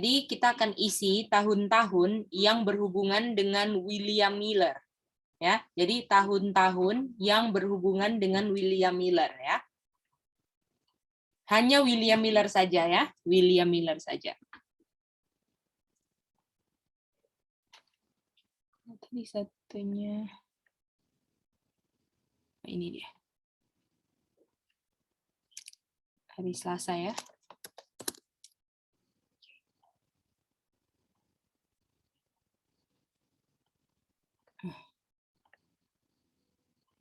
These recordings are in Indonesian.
Jadi kita akan isi tahun-tahun yang berhubungan dengan William Miller. Ya, jadi tahun-tahun yang berhubungan dengan William Miller ya. Hanya William Miller saja ya, William Miller saja. Tadi satunya ini dia. Hari Selasa ya.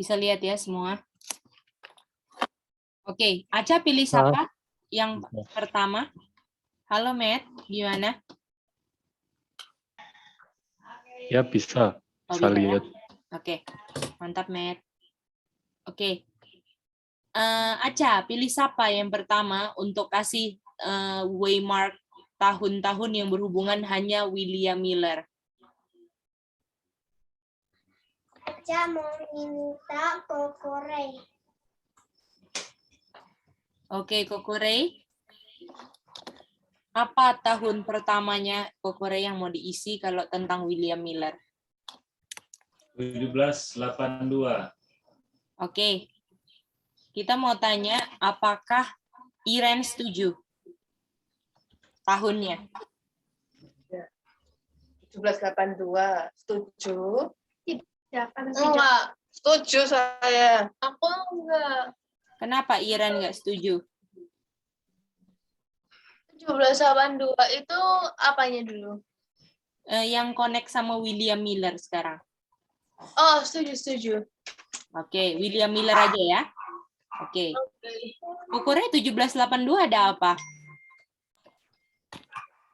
Bisa lihat ya semua. Oke, Aca pilih siapa yang pertama? Halo Matt, gimana? Ya bisa. Oh, Bisa bisa ya? lihat. Oke, mantap Matt. Oke, Aca pilih siapa yang pertama untuk kasih waymark tahun-tahun yang berhubungan hanya William Miller. Aca mau minta kokore. Oke, Kokore. Apa tahun pertamanya Kokore yang mau diisi kalau tentang William Miller? 1782. Oke. Kita mau tanya, apakah Iren setuju? Tahunnya. 1782 setuju. Enggak. Setuju saya. Aku enggak. Kenapa Iren nggak setuju? 1782 itu apanya dulu? Yang connect sama William Miller sekarang. Oh, setuju. Oke, William Miller aja ya. Oke. Kokore 1782 ada apa?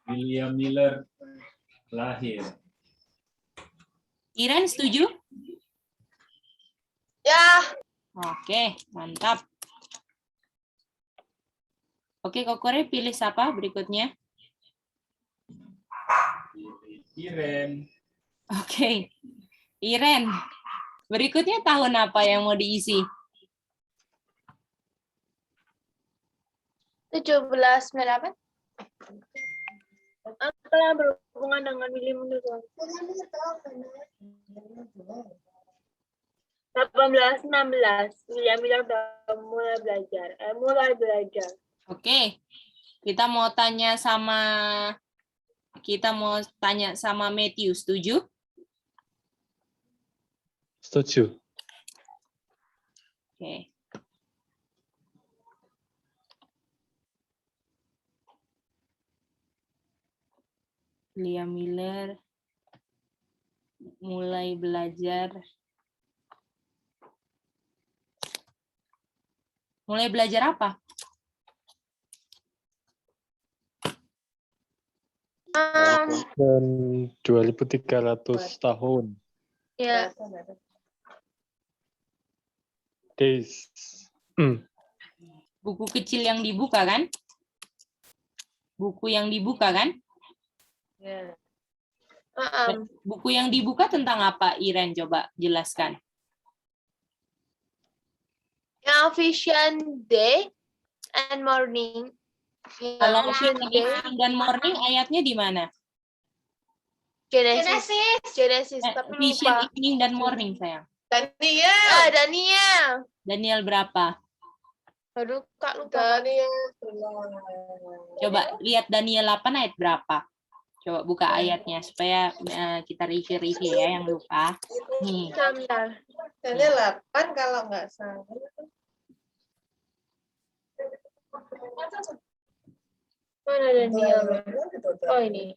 William Miller lahir. Iren setuju? Ya. Oke, mantap. Oke, Kokore pilih siapa berikutnya? Iren. Oke, Iren. Berikutnya tahun apa yang mau diisi? 1798. Apa yang berhubungan dengan William Miller? 1816. William Miller udah mulai belajar. Oke, kita mau tanya sama Matthew, setuju? Setuju. Oke. William Miller mulai belajar. Mulai belajar apa? Dan 2300 tahun. Ya. Days. Buku kecil yang dibuka kan? Buku yang dibuka kan? Ya. Buku yang dibuka tentang apa, Iren? Coba jelaskan. Yang Vision Day and Morning. Kalau Vision dan Morning ayatnya di mana? Genesis. Tapi Vision, lupa. Evening, dan Morning, sayang. Daniel. Daniel berapa? Aduh, Kak lupa. Daniel. Coba lihat Daniel 8 ayat berapa? Coba buka ayatnya supaya kita review ya yang lupa. Nih. Daniel 8 kalau nggak salah. Mana Daniel? Oh ini.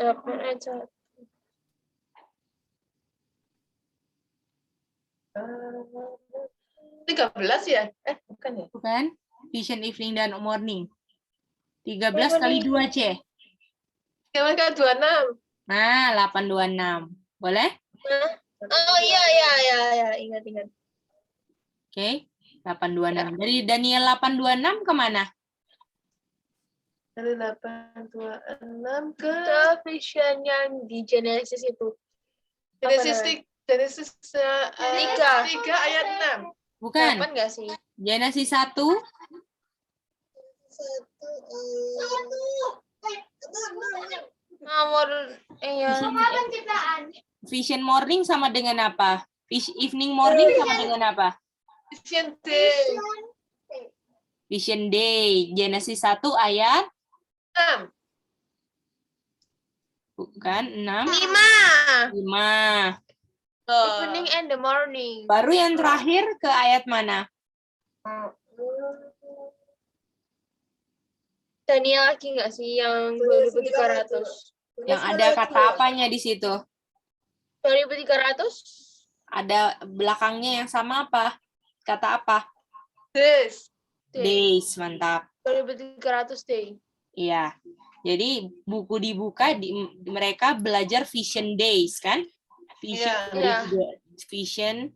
8 aja. 13 ya? Bukan ya? Bukan? Vision, Evening, dan Morning. 13 kali 2, C. Yang kan 26. Nah, 826. Boleh? Oh iya. Ingat. Oke. 826. Dari Daniel 826 kemana? Dari 826 ke Vision yang di Genesis itu. Genesis 3 ayat 6. Bukan. 8 nggak sih? Genesis 1. Vision morning sama dengan apa? Evening morning sama dengan apa? Vision day. Vision day. Genesis 1 ayat 6. bukan 6, 5. 5. Evening and the morning. Baru yang terakhir ke ayat mana? Tania lagi nggak sih yang 2.300? Yang ada kata apanya di situ? 2.300? Ada belakangnya yang sama apa? Kata apa? This. Days, mantap. 2.300 day. Iya. Jadi buku dibuka, mereka belajar vision days kan? Vision, Iya. vision,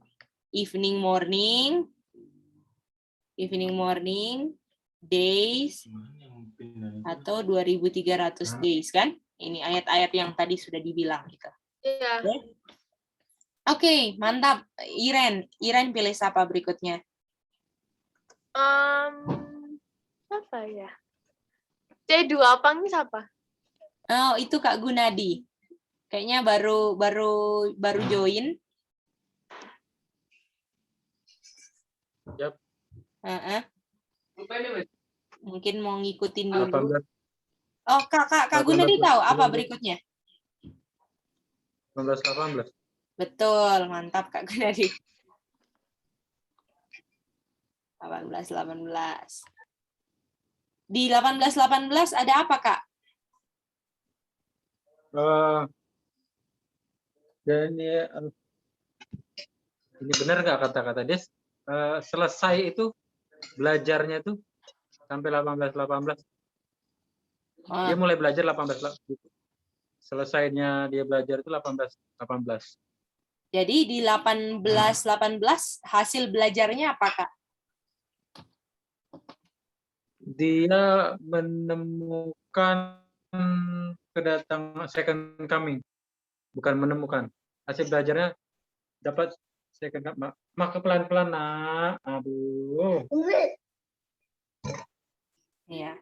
evening morning, days, atau 2.300 days kan? Ini ayat-ayat yang tadi sudah dibilang gitu. Iya. Oke, mantap. Iren pilih siapa berikutnya? Apa ya? C2 apa ini siapa? Oh, itu Kak Gunadi. Kayaknya baru join. Yap. Mungkin mau ngikutin dulu. 18, Oh, Kak Gunadi tahu apa berikutnya? 18. Betul, mantap Kak Gunadi. 18. Di 18 ada apa, Kak? Dan ini benar nggak kata-kata dia selesai itu belajarnya itu sampai 18. Dia mulai belajar 18. Selesainya dia belajar itu 18. Jadi di 18 hasil belajarnya apa, Kak? Dia menemukan kedatangan second coming, bukan menemukan. Hasil belajarnya dapat second coming. Maka pelan-pelan, nak. Aduh. Iya.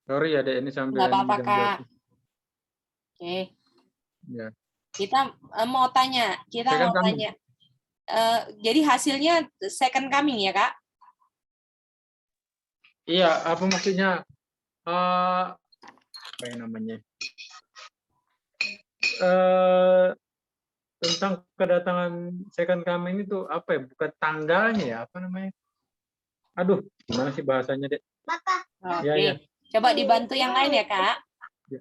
Sorry ya, Dek, ini sambil Nggak apa-apa, minum Kak. jauh. Oke. Ya. Kita mau tanya. Second coming. Jadi hasilnya second coming ya, Kak? Iya, apa maksudnya? Apa yang namanya? Tentang kedatangan second coming itu apa ya? Bukan tanggalnya ya, apa namanya? Aduh, gimana sih bahasanya, Dek? Oke. Ya. Coba dibantu yang lain ya, Kak. Ya.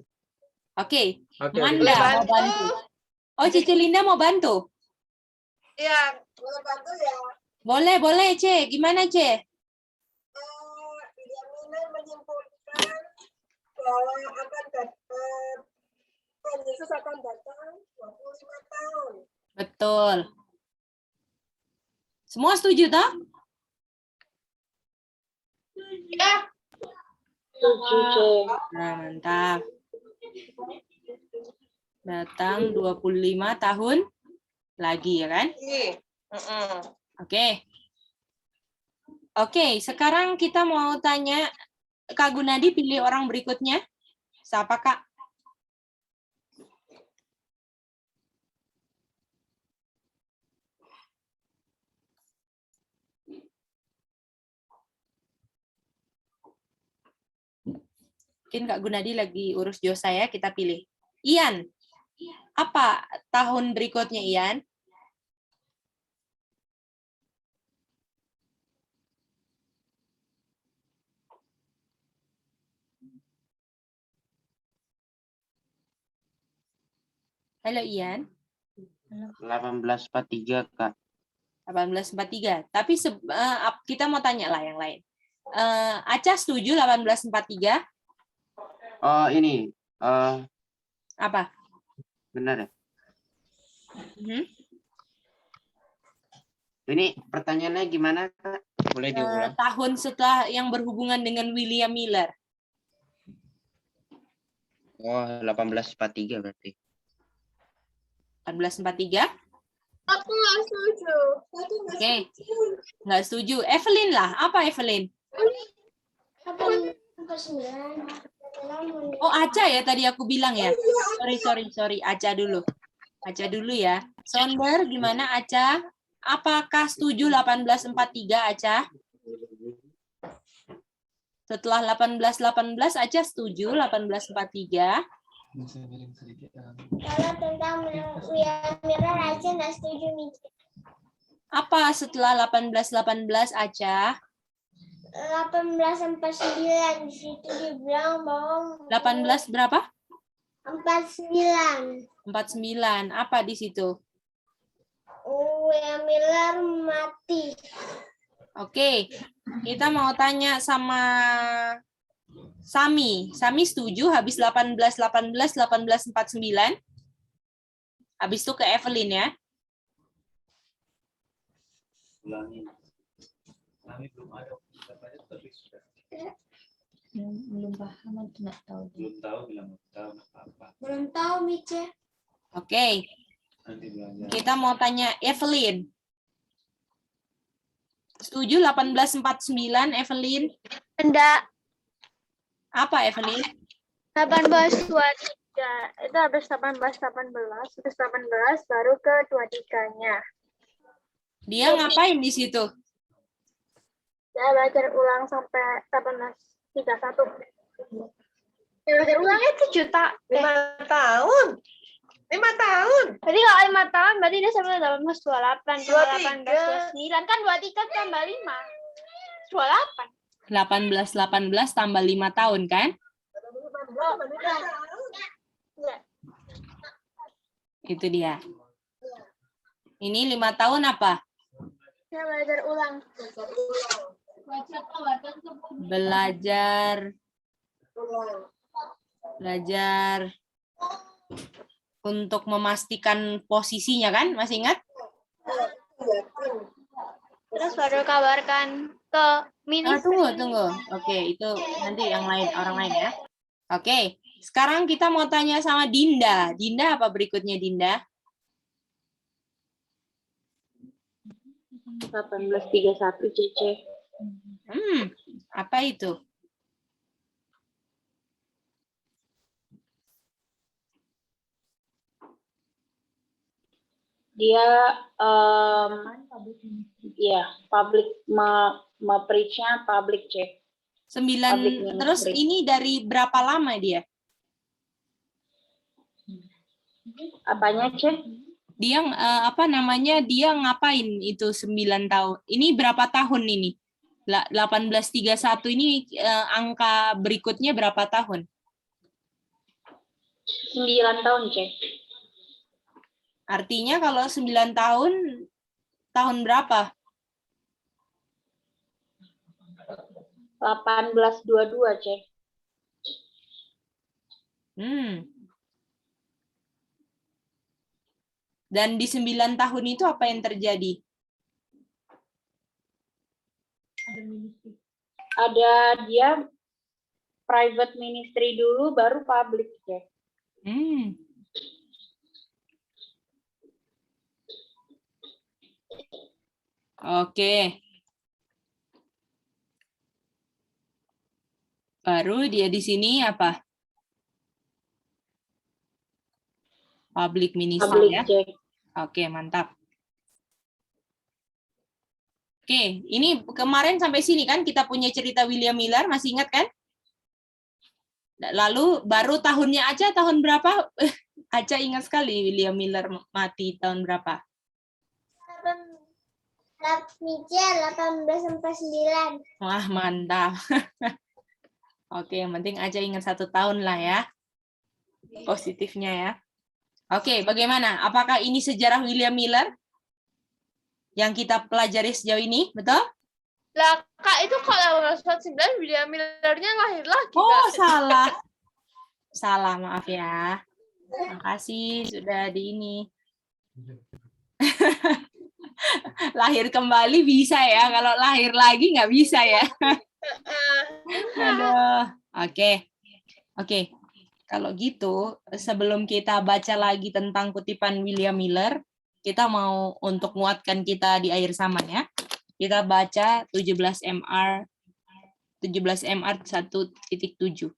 Oke. Oke, Manda mau bantu. Oh, Cici Linda mau bantu? Iya. Boleh, Ce. Gimana, Ce? Menyimpulkan bahwa Yesus akan datang 25 tahun. Betul. Semua setuju, toh? Ya. Nah, mantap. Datang 25 tahun lagi, ya kan? Oke. Oke, sekarang kita mau tanya Kak Gunadi, pilih orang berikutnya. Siapa, Kak? Mungkin Kak Gunadi lagi urus jos saya, kita pilih. Ian, apa tahun berikutnya, Ian? Halo, Ian. 1843, Kak. 1843. Tapi kita mau tanya lah yang lain. Aca setuju 1843? Oh, ini. Apa? Benar ya? Ini pertanyaannya gimana, Kak? Boleh diulang? Tahun setelah yang berhubungan dengan William Miller. Oh, 1843 berarti. 1843? Aku nggak setuju. Oke. Nggak setuju. Evelyn lah. Apa Evelyn? Oh, Aca ya tadi aku bilang ya. Sorry. Aca dulu. Aca dulu ya. Sonder, gimana Aca? Apakah setuju 1843 Aca? Setelah 1818 Aca setuju 1843. Kalau tentang William Miller aja nggak setuju nih. Apa setelah 1818 Aca? 1849 di situ dibilang bahwa 18 berapa? 49. 49. Apa di situ? William Miller mati. Oke. Kita mau tanya sama Sami. Sami setuju habis 1818 1849. Habis itu ke Evelyn ya. Ulangi. Kami belum ada tapi sudah Belum paham atau nggak tahu. belum tahu bilang belum tahu apa. Belum tahu Mice. Oke. Nanti belajar. Kita mau tanya Evelyn. Setuju 1849 Evelyn? Enggak, Apa Evelyn? 1823. Itu habis 1818, terus 18 baru ke 23-nya. Dia ngapain di situ? Saya belajar ulang sampai 1831. Ya, belajar ulangnya 7 tahun. 5 tahun. 5 tahun. Berarti kalau 5 tahun, berarti dia sampai 1828, 23. 1829. Kan 23 tambah 5. 28. 1818 tambah 5 tahun kan? Enggak. Itu dia. Ini 5 tahun apa? Saya belajar ulang. Belajar untuk memastikan posisinya kan? Masih ingat? Terus baru kabarkan ke ministri. Tunggu. Oke, itu nanti yang lain, orang lain ya. Oke, sekarang kita mau tanya sama Dinda. Dinda apa berikutnya Dinda? 1831 CC. Apa itu? Dia ya public preach-nya public check. 9. Terus ini dari berapa lama dia? Apanya, Cek? Dia dia ngapain itu 9 tahun? Ini berapa tahun ini? 1831 ini angka berikutnya berapa tahun? 9 tahun, Cek. Artinya kalau 9 tahun berapa? 1822, Cek. Dan di 9 tahun itu apa yang terjadi? Ada dia private ministry dulu, baru public, Cek. Oke. Baru dia di sini apa? Public ministry Public, ya. Cek. Oke, mantap. Oke, ini kemarin sampai sini kan kita punya cerita William Miller, masih ingat kan? Lalu baru tahunnya aja tahun berapa? Aca ingat sekali William Miller mati tahun berapa? Mice 1849. Wah, mantap. Oke, yang penting Aca ingat 1 tahun lah ya. Positifnya ya. Oke, bagaimana? Apakah ini sejarah William Miller yang kita pelajari sejauh ini? Betul? Lah, Kak, itu kalau 1849 William Miller-nya lahir lagi. Oh, Kak. salah. Salah, maaf ya. Makasih sudah di ini. Lahir kembali bisa ya, kalau lahir lagi nggak bisa ya. Aduh. Oke. Kalau gitu, sebelum kita baca lagi tentang kutipan William Miller, kita mau untuk menguatkan kita di akhir zaman ya. Kita baca 17 MR 1.7.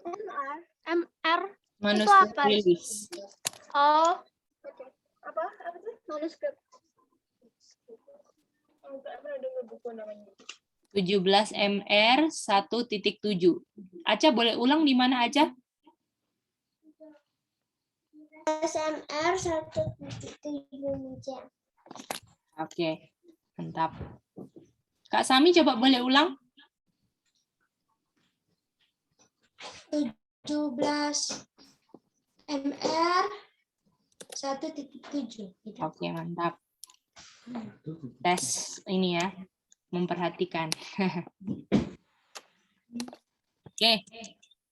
MR. Manuskrip apa? rilis. Oh, Apa tuh? manuskrip. Enggak pernah dengar buku namanya. 17 MR 1.7. Aca boleh ulang di mana Aca? SMR 1.7. Oke, mantap. Kak Sami coba boleh ulang? 17 MR 1.7. Oke, mantap. Tes ini ya, memperhatikan. Oke,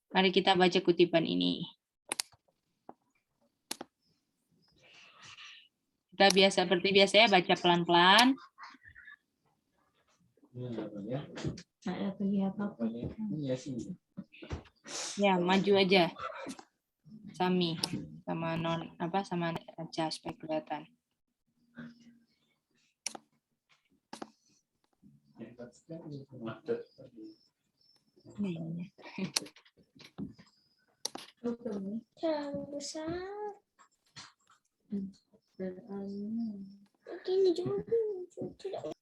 mari kita baca kutipan ini. Kita seperti biasa ya, baca pelan-pelan. Ya, maju aja. Sami sama sama Aca supaya kelihatan. Terlalu besar. Ini juga tidak.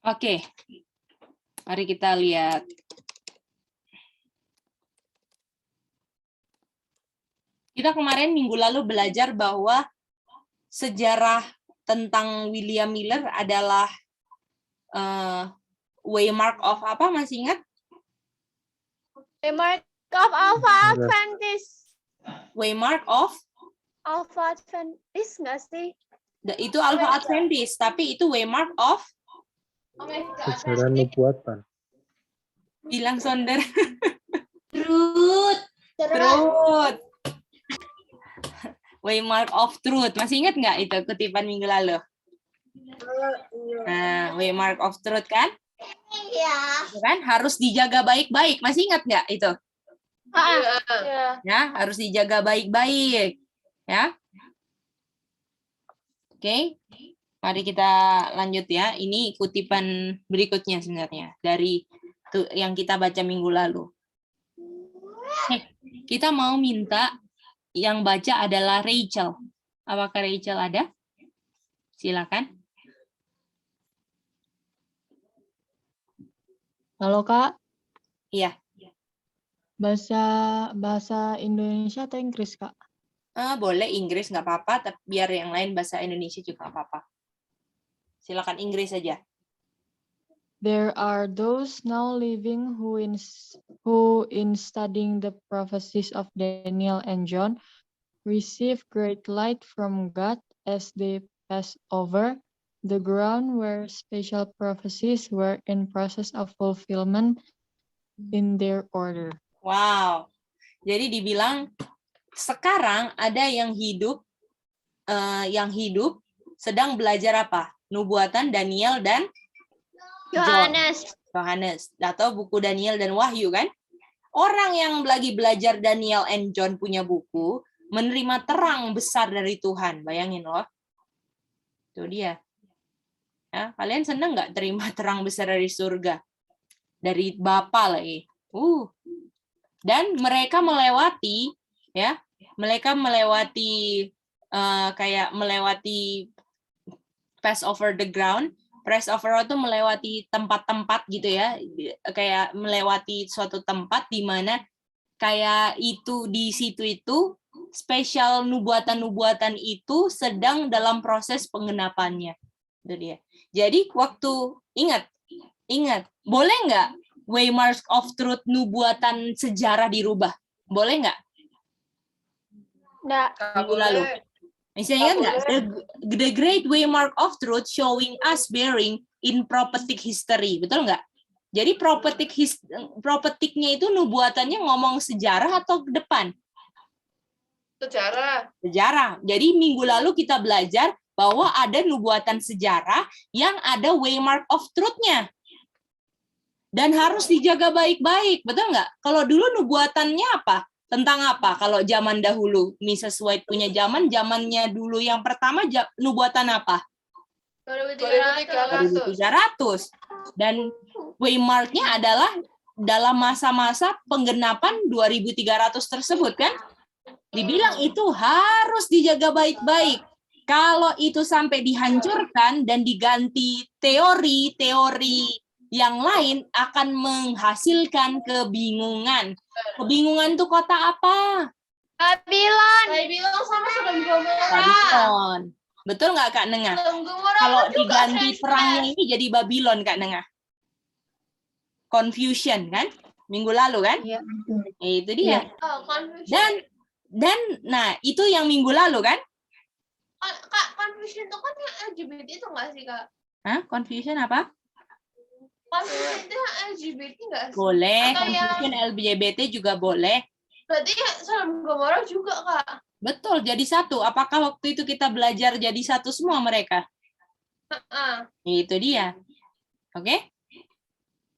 Oke, mari kita lihat. Kita kemarin minggu lalu belajar bahwa sejarah tentang William Miller adalah waymark of apa, masih ingat? Mark of Alpha Adventist. Waymark of Alpha Adventist nggak sih? itu Alpha Adventist, tapi itu waymark of Sejarah nubuatan. bilang Sonder. Truth. Truth. Waymark of truth. Masih ingat nggak itu kutipan minggu lalu? Nah, waymark of truth kan? Ya. Kan harus dijaga baik-baik. Masih ingat nggak itu? Ya. Ya, harus dijaga baik-baik. Ya. Oke. Mari kita lanjut ya. Ini kutipan berikutnya sebenarnya dari yang kita baca minggu lalu. Kita mau minta yang baca adalah Rachel. Apakah Rachel ada? Silakan. Halo Kak, Iya. bahasa Indonesia atau Inggris Kak? Boleh Inggris nggak apa-apa, tapi biar yang lain bahasa Indonesia juga nggak apa-apa. Silakan Inggris saja. There are those now living who in studying the prophecies of Daniel and John receive great light from God as they pass over the ground where special prophecies were in process of fulfillment in their order. Wow. Jadi dibilang sekarang ada yang hidup sedang belajar apa? Nubuatan Daniel dan Yohanes atau buku Daniel dan Wahyu kan? Orang yang lagi belajar Daniel and John punya buku menerima terang besar dari Tuhan. Bayangin loh. Itu dia. Ya, kalian seneng nggak terima terang besar dari surga? Dari Bapa lagi. Dan mereka melewati kayak melewati pass over the ground. Pass over itu melewati tempat-tempat gitu ya, kayak melewati suatu tempat di mana kayak itu di situ itu spesial nubuatan-nubuatan itu sedang dalam proses penggenapannya. Itu dia. Jadi waktu ingat, boleh nggak waymark of truth nubuatan sejarah dirubah? Boleh nggak? Nggak. Minggu lalu. Misalnya ingat nggak? The great waymark of truth showing us bearing in prophetic history. Betul nggak? Jadi propheticnya itu nubuatannya ngomong sejarah atau ke depan? Sejarah. Jadi minggu lalu kita belajar bahwa ada nubuatan sejarah yang ada waymark of truth-nya. Dan harus dijaga baik-baik. Betul nggak? Kalau dulu nubuatannya apa? Tentang apa? Kalau zaman dahulu, Mrs. White punya zamannya dulu yang pertama nubuatan apa? 2300. 2300. Dan waymark-nya adalah dalam masa-masa penggenapan 2300 tersebut kan? Dibilang itu harus dijaga baik-baik. Kalau itu sampai dihancurkan dan diganti teori-teori yang lain akan menghasilkan kebingungan. Kebingungan itu kota apa? Babylon sama Sodom Gomora. Babylon. Betul nggak Kak Nengah? Sodom Gomora Kalau juga diganti sense. perangnya ini jadi Babylon Kak Nengah. Confusion kan? Minggu lalu kan? Iya. Itu dia. Oh, confusion. Dan nah itu yang minggu lalu kan? Kak, confusion itu kan yang LGBT itu nggak sih, Kak? Hah? Confusion apa? Confusion itu yang LGBT nggak sih? Boleh. Atau yang- Confusion LGBT juga boleh. Berarti Sodom Gomora juga, Kak? Betul, jadi satu. Apakah waktu itu kita belajar jadi satu semua mereka? Itu dia. Oke?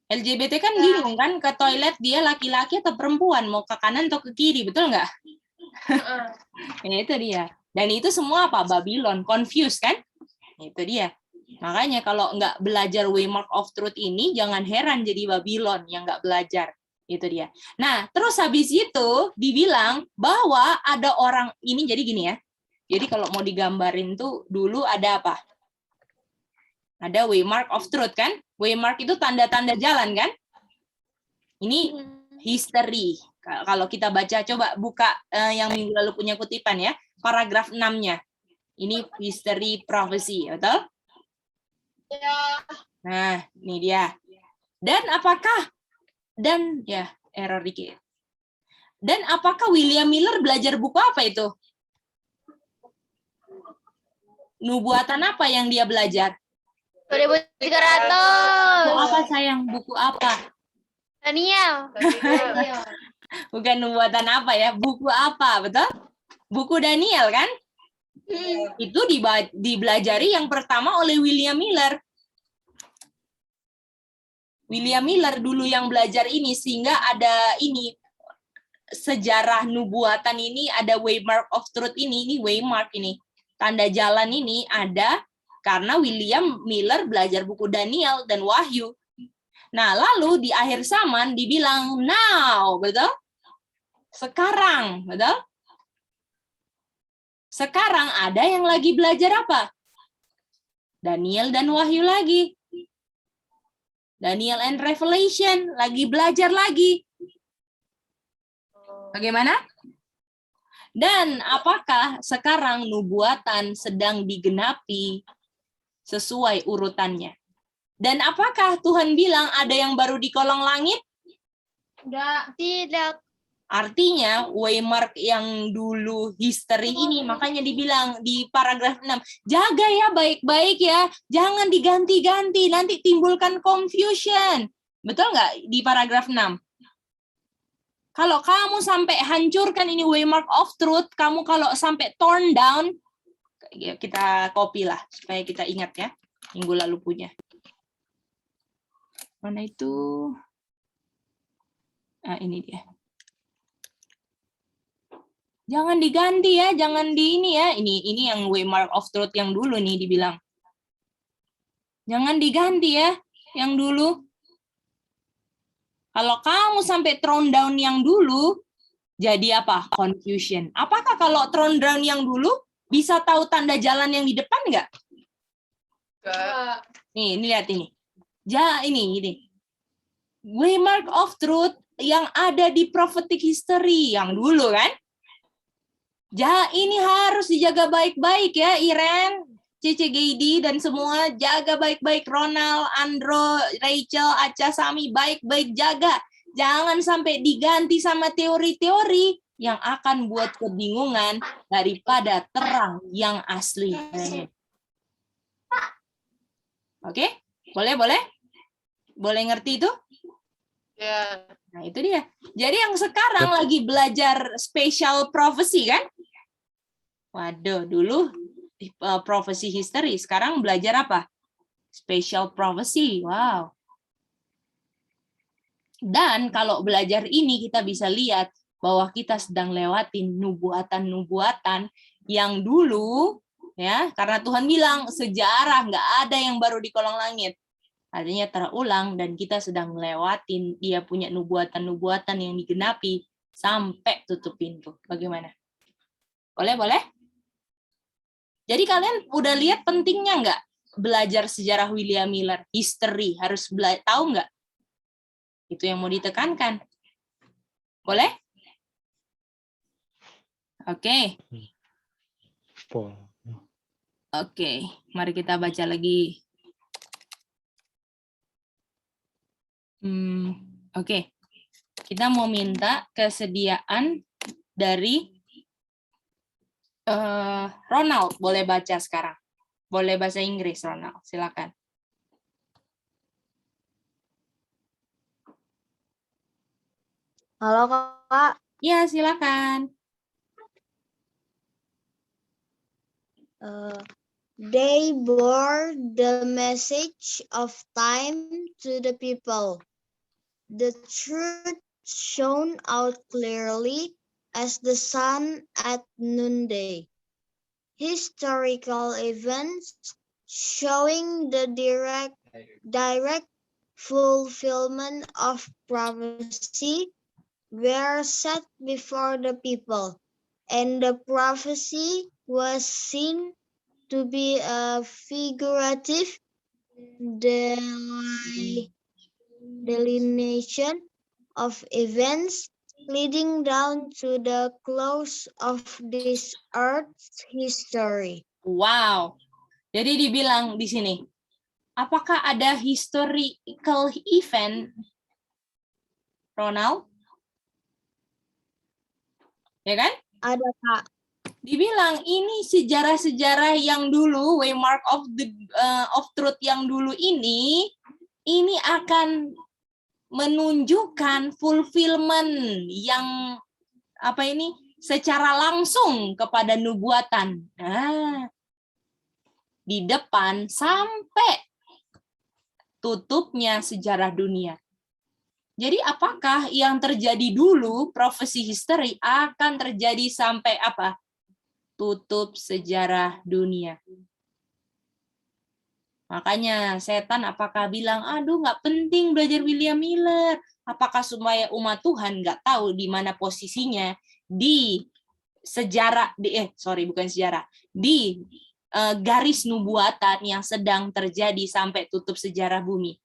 LGBT kan bingung kan ke toilet dia laki-laki atau perempuan, mau ke kanan atau ke kiri, betul nggak? Itu dia. Dan itu semua apa? Babylon, confused kan? Itu dia. Makanya kalau nggak belajar Waymark of Truth ini, jangan heran jadi Babylon yang nggak belajar. Itu dia. Nah, terus habis itu dibilang bahwa ada orang ini, jadi gini ya. Jadi kalau mau digambarin tuh dulu ada apa? Ada Waymark of Truth kan? Waymark itu tanda-tanda jalan kan? Ini history. Kalau kita baca, coba buka yang minggu lalu punya kutipan ya. Paragraf 6-nya. Ini history prophecy, betul? Ya. Nah, ini dia. Dan apakah ya error dikit. Dan apakah William Miller belajar buku apa itu? Nubuatan apa yang dia belajar? 2300. Buku apa sayang? Buku apa? Daniel. Bukan nubuatan apa ya? Buku apa, betul? Buku Daniel kan? Itu dibelajari yang pertama oleh William Miller. William Miller dulu yang belajar ini, sehingga ada ini sejarah nubuatan ini, ada Waymark of Truth ini Waymark ini, tanda jalan ini ada karena William Miller belajar buku Daniel dan Wahyu. Nah, lalu di akhir zaman dibilang now, betul? Sekarang, betul? Sekarang ada yang lagi belajar apa? Daniel dan Wahyu lagi. Daniel and Revelation lagi belajar lagi. Bagaimana? Dan apakah sekarang nubuatan sedang digenapi sesuai urutannya? Dan apakah Tuhan bilang ada yang baru di kolong langit? Tidak. Artinya Waymark yang dulu history ini, makanya dibilang di paragraf 6, jaga ya baik-baik ya, jangan diganti-ganti, nanti timbulkan confusion. Betul nggak di paragraf 6? Kalau kamu sampai hancurkan ini Waymark of Truth, kamu kalau sampai torn down, kita copy lah, supaya kita ingat ya, minggu lalu punya. Mana itu? Nah, ini dia. Jangan diganti ya, jangan di ini ya. Ini yang Waymark of Truth yang dulu nih dibilang. Jangan diganti ya, yang dulu. Kalau kamu sampai thrown down yang dulu, jadi apa? Confusion. Apakah kalau thrown down yang dulu bisa tahu tanda jalan yang di depan nggak? Nih, ini lihat ini. Ini. Waymark of Truth yang ada di prophetic history yang dulu kan? Ini harus dijaga baik-baik ya, Iren, CCGD dan semua, jaga baik-baik. Ronald, Andro, Rachel, Aca, Sami, baik-baik jaga. Jangan sampai diganti sama teori-teori yang akan buat kebingungan daripada terang yang asli. Oke? Boleh? Boleh ngerti itu? Ya. Nah, itu dia. Jadi yang sekarang lagi belajar special prophecy kan? Waduh, dulu prophecy history, sekarang belajar apa? Special prophecy. Wow. Dan kalau belajar ini kita bisa lihat bahwa kita sedang lewatin nubuatan-nubuatan yang dulu ya, karena Tuhan bilang sejarah nggak ada yang baru di kolong langit. artinya terulang dan kita sedang ngelewatin dia punya nubuatan-nubuatan yang digenapi sampai tutup pintu. Bagaimana? Boleh? Jadi kalian udah lihat pentingnya nggak belajar sejarah William Miller? History, harus tahu nggak? Itu yang mau ditekankan. Boleh? Oke. Oke, mari kita baca lagi. Oke. Kita mau minta kesediaan dari Ronald. Boleh baca sekarang. Boleh bahasa Inggris, Ronald. Silakan. Halo Kak. Ya, silakan. They bore the message of time to the people. The truth shone out clearly as the sun at noonday. Historical events showing the direct fulfillment of prophecy were set before the people, and the prophecy was seen to be a figurative delineation of events leading down to the close of this earth's history. Wow. Jadi dibilang di sini, apakah ada historical event, Ronald? Ya kan? Ada Kak. Dibilang ini sejarah-sejarah yang dulu, waymark of truth yang dulu ini akan menunjukkan fulfillment yang secara langsung kepada nubuatan. Di depan sampai tutupnya sejarah dunia. Jadi apakah yang terjadi dulu, prophecy history, akan terjadi sampai apa? Tutup sejarah dunia. Makanya setan apakah bilang, aduh nggak penting belajar William Miller. Apakah supaya umat Tuhan nggak tahu di mana posisinya di sejarah, di garis nubuatan yang sedang terjadi sampai tutup sejarah bumi.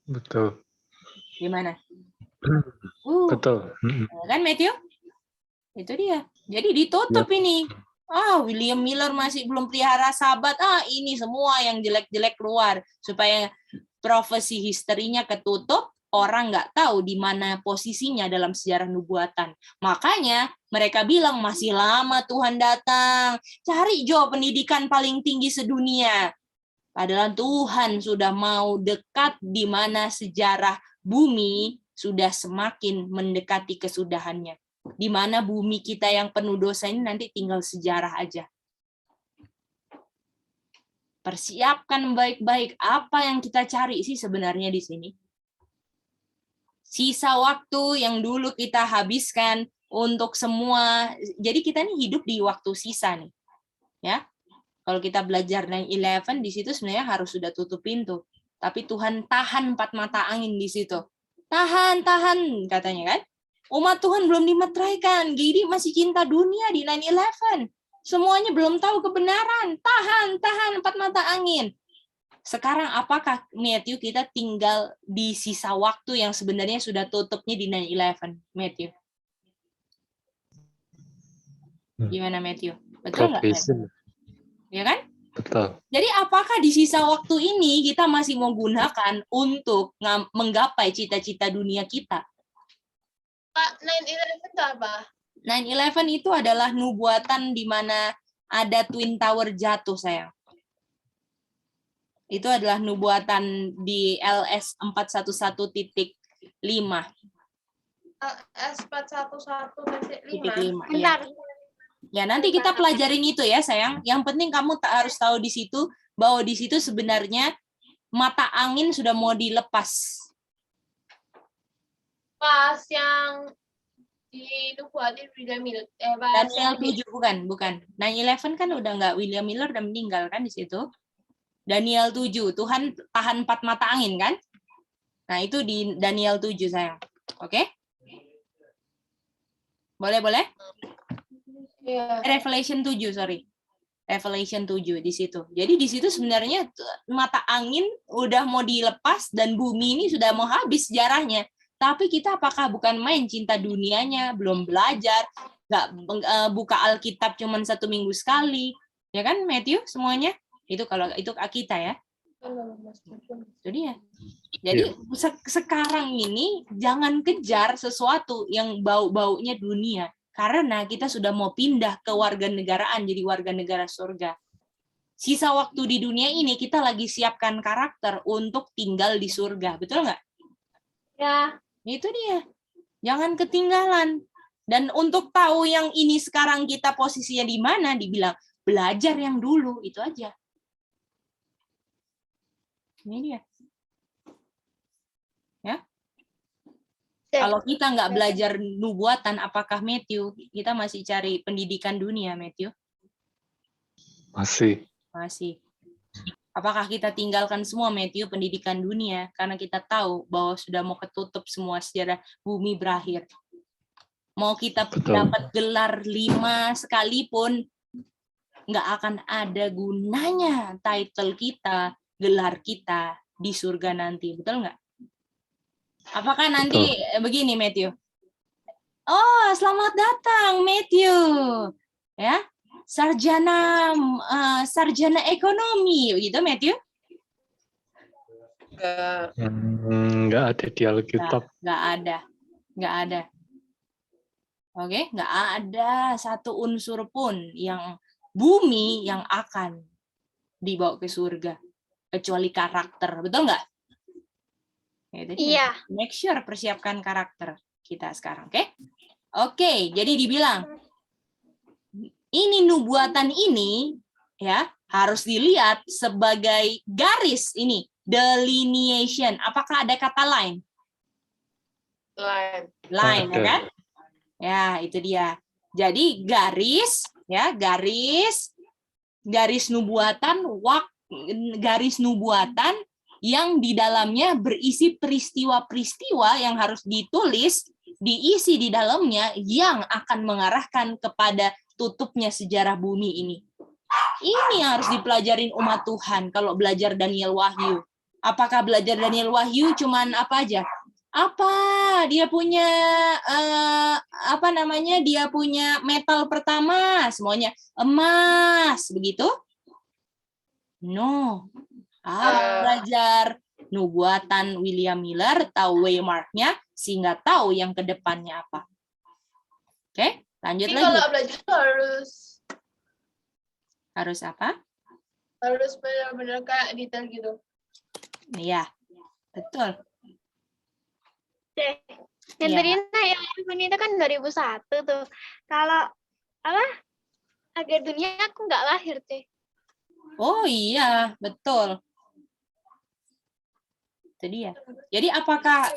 Betul. Gimana? Betul. Kan Matthew? Itu dia. Jadi ditutup ini. William Miller masih belum pelihara sahabat. Ini semua yang jelek-jelek keluar supaya profesi historinya ketutup, orang nggak tahu di mana posisinya dalam sejarah nubuatan. Makanya mereka bilang masih lama Tuhan datang. Cari pendidikan paling tinggi sedunia. Padahal Tuhan sudah mau dekat di mana sejarah bumi sudah semakin mendekati kesudahannya. Di mana bumi kita yang penuh dosa ini nanti tinggal sejarah aja. Persiapkan baik-baik apa yang kita cari sih sebenarnya di sini. Sisa waktu yang dulu kita habiskan untuk semua. Jadi kita nih hidup di waktu sisa nih. Ya. Kalau kita belajar 9/11 di situ sebenarnya harus sudah tutup pintu. Tapi Tuhan tahan 4 mata angin di situ. Tahan katanya kan. Umat Tuhan belum dimeteraikan. Jadi masih cinta dunia di 9/11. Semuanya belum tahu kebenaran. Tahan 4 mata angin. Sekarang apakah Matthew kita tinggal di sisa waktu yang sebenarnya sudah tutupnya di 9/11, Matthew? Gimana Matthew? Betul nggak? Ya kan? Betul. Jadi apakah di sisa waktu ini kita masih mau gunakan untuk menggapai cita-cita dunia kita? Kak, 9/11 itu apa? 9/11 itu adalah nubuatan di mana ada Twin Tower jatuh, sayang. Itu adalah nubuatan di LS 411.5. S411.5. Ya. Ya, nanti kita pelajarin itu ya, sayang. Yang penting kamu harus tahu di situ bahwa di situ sebenarnya mata angin sudah mau dilepas. Pas yang dinubuatin William Miller. Daniel 7 bukan. 9/11 kan udah nggak, William Miller udah meninggal kan di situ. Daniel 7, Tuhan tahan 4 mata angin kan? Nah, itu di Daniel 7 sayang. Oke? Boleh? Iya. Revelation 7, sorry. Revelation 7 di situ. Jadi di situ sebenarnya mata angin udah mau dilepas dan bumi ini sudah mau habis sejarahnya. Tapi kita apakah bukan main cinta dunianya, belum belajar, nggak buka Alkitab cuma 1 minggu sekali, ya kan Matthew semuanya? Itu kalau itu kita ya. Itu dia. Jadi sekarang ini jangan kejar sesuatu yang bau-baunya dunia. Karena kita sudah mau pindah ke warganegaraan, jadi warga negara surga. Sisa waktu di dunia ini kita lagi siapkan karakter untuk tinggal di surga. Betul nggak? Ya. Itu dia. Jangan ketinggalan. Dan untuk tahu yang ini sekarang kita posisinya di mana, dibilang belajar yang dulu. Itu aja. Ini dia. Ya. Kalau kita nggak belajar nubuatan, apakah Matthew? Kita masih cari pendidikan dunia, Matthew? Masih. Apakah kita tinggalkan semua, Matthew, pendidikan dunia? Karena kita tahu bahwa sudah mau ketutup semua sejarah bumi berakhir. Mau kita dapat gelar 5 sekalipun, nggak akan ada gunanya title kita, gelar kita di surga nanti. Betul nggak? Apakah nanti begini, Matthew? Oh, selamat datang, Matthew. Ya, sarjana ekonomi, gitu, Matthew? Nggak ada di Alkitab. Nggak ada. Oke, nggak ada satu unsur pun yang bumi yang akan dibawa ke surga, kecuali karakter, betul nggak? Iya. Make sure persiapkan karakter kita sekarang, oke? Oke, jadi dibilang ini nubuatan ini ya harus dilihat sebagai garis ini, delineation. Apakah ada kata line? Line, ya kan? Ya, itu dia. Jadi garis ya, garis nubuatan, garis nubuatan yang di dalamnya berisi peristiwa-peristiwa yang harus ditulis, diisi di dalamnya yang akan mengarahkan kepada tutupnya sejarah bumi ini. Ini yang harus dipelajarin umat Tuhan kalau belajar Daniel Wahyu. Apakah belajar Daniel Wahyu cuman apa aja? Dia punya dia punya metal pertama, semuanya emas, begitu? No. Harus belajar nubuatan William Miller, tahu waymark-nya, sehingga tahu yang ke depannya apa. Oke, lanjut lagi. Kalau belajar harus apa? Harus benar-benar kayak detail gitu. Iya, betul. Yang Ya. tadi yang itu kan 2001 tuh. Kalau agar dunia aku nggak lahir, Teh. Oh iya, betul. Itu dia. Jadi apakah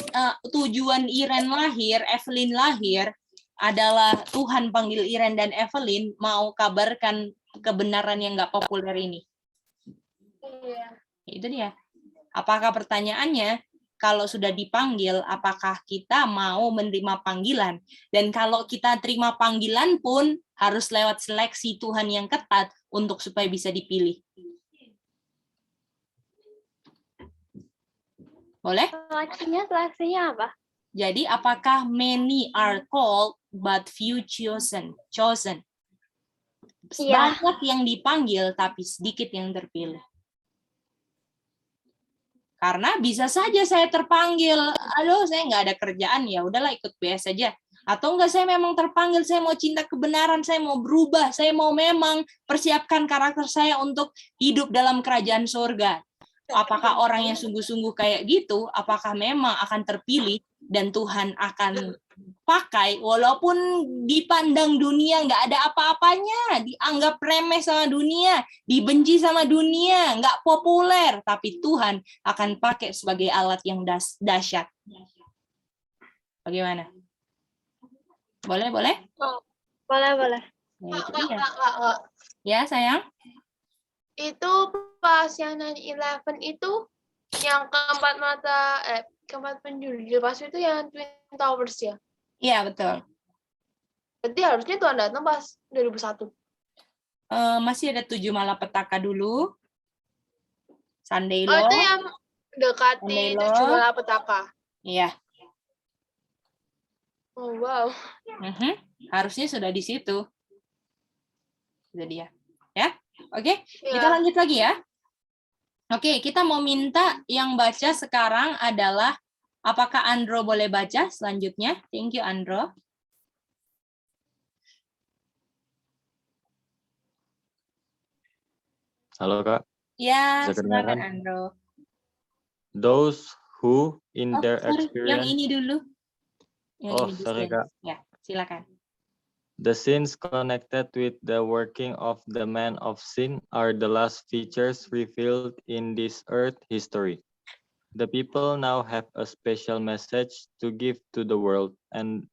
tujuan Iren lahir, Evelyn lahir, adalah Tuhan panggil Iren dan Evelyn mau kabarkan kebenaran yang nggak populer ini? Iya. Itu dia. Apakah pertanyaannya, kalau sudah dipanggil, apakah kita mau menerima panggilan? Dan kalau kita terima panggilan pun harus lewat seleksi Tuhan yang ketat untuk supaya bisa dipilih. Boleh? Seleksinya apa? Jadi apakah many are called but few chosen? Iya. Banyak yang dipanggil tapi sedikit yang terpilih. Karena bisa saja saya terpanggil, aduh saya nggak ada kerjaan, ya udahlah ikut BS saja. Atau enggak, saya memang terpanggil, saya mau cinta kebenaran, saya mau berubah, saya mau memang persiapkan karakter saya untuk hidup dalam kerajaan surga. Apakah orang yang sungguh-sungguh kayak gitu, apakah memang akan terpilih dan Tuhan akan pakai, walaupun dipandang dunia nggak ada apa-apanya, dianggap remeh sama dunia, dibenci sama dunia, nggak populer, tapi Tuhan akan pakai sebagai alat yang dahsyat. Bagaimana? Boleh? Boleh. Ya, itu dia. Kak. Ya, sayang? Itu pas yang 9/11 itu yang keempat penjuru pas itu yang Twin Towers ya. Iya, betul. Berarti harusnya Tuhan datang pas 2001. Masih ada 7 malapetaka dulu. Sunday Oh, Law. itu yang dekati Sunday 7 Law. malapetaka. Iya. Oh, wow. Harusnya sudah di situ. Sudah dia. Ya, oke. Ya. Kita lanjut lagi ya. Oke, kita mau minta yang baca sekarang adalah, apakah Andro boleh baca selanjutnya? Thank you, Andro. Halo Kak, Ya, bisa silakan kedengaran? Andro. Those who in their Sorry, yang experience, ini dulu. Yang Oh, ini sorry, dulu. Kak. Ya, silakan. the sins connected with the working of the man of sin are the last features revealed in this earth history. The people now have a special message to give to the world, and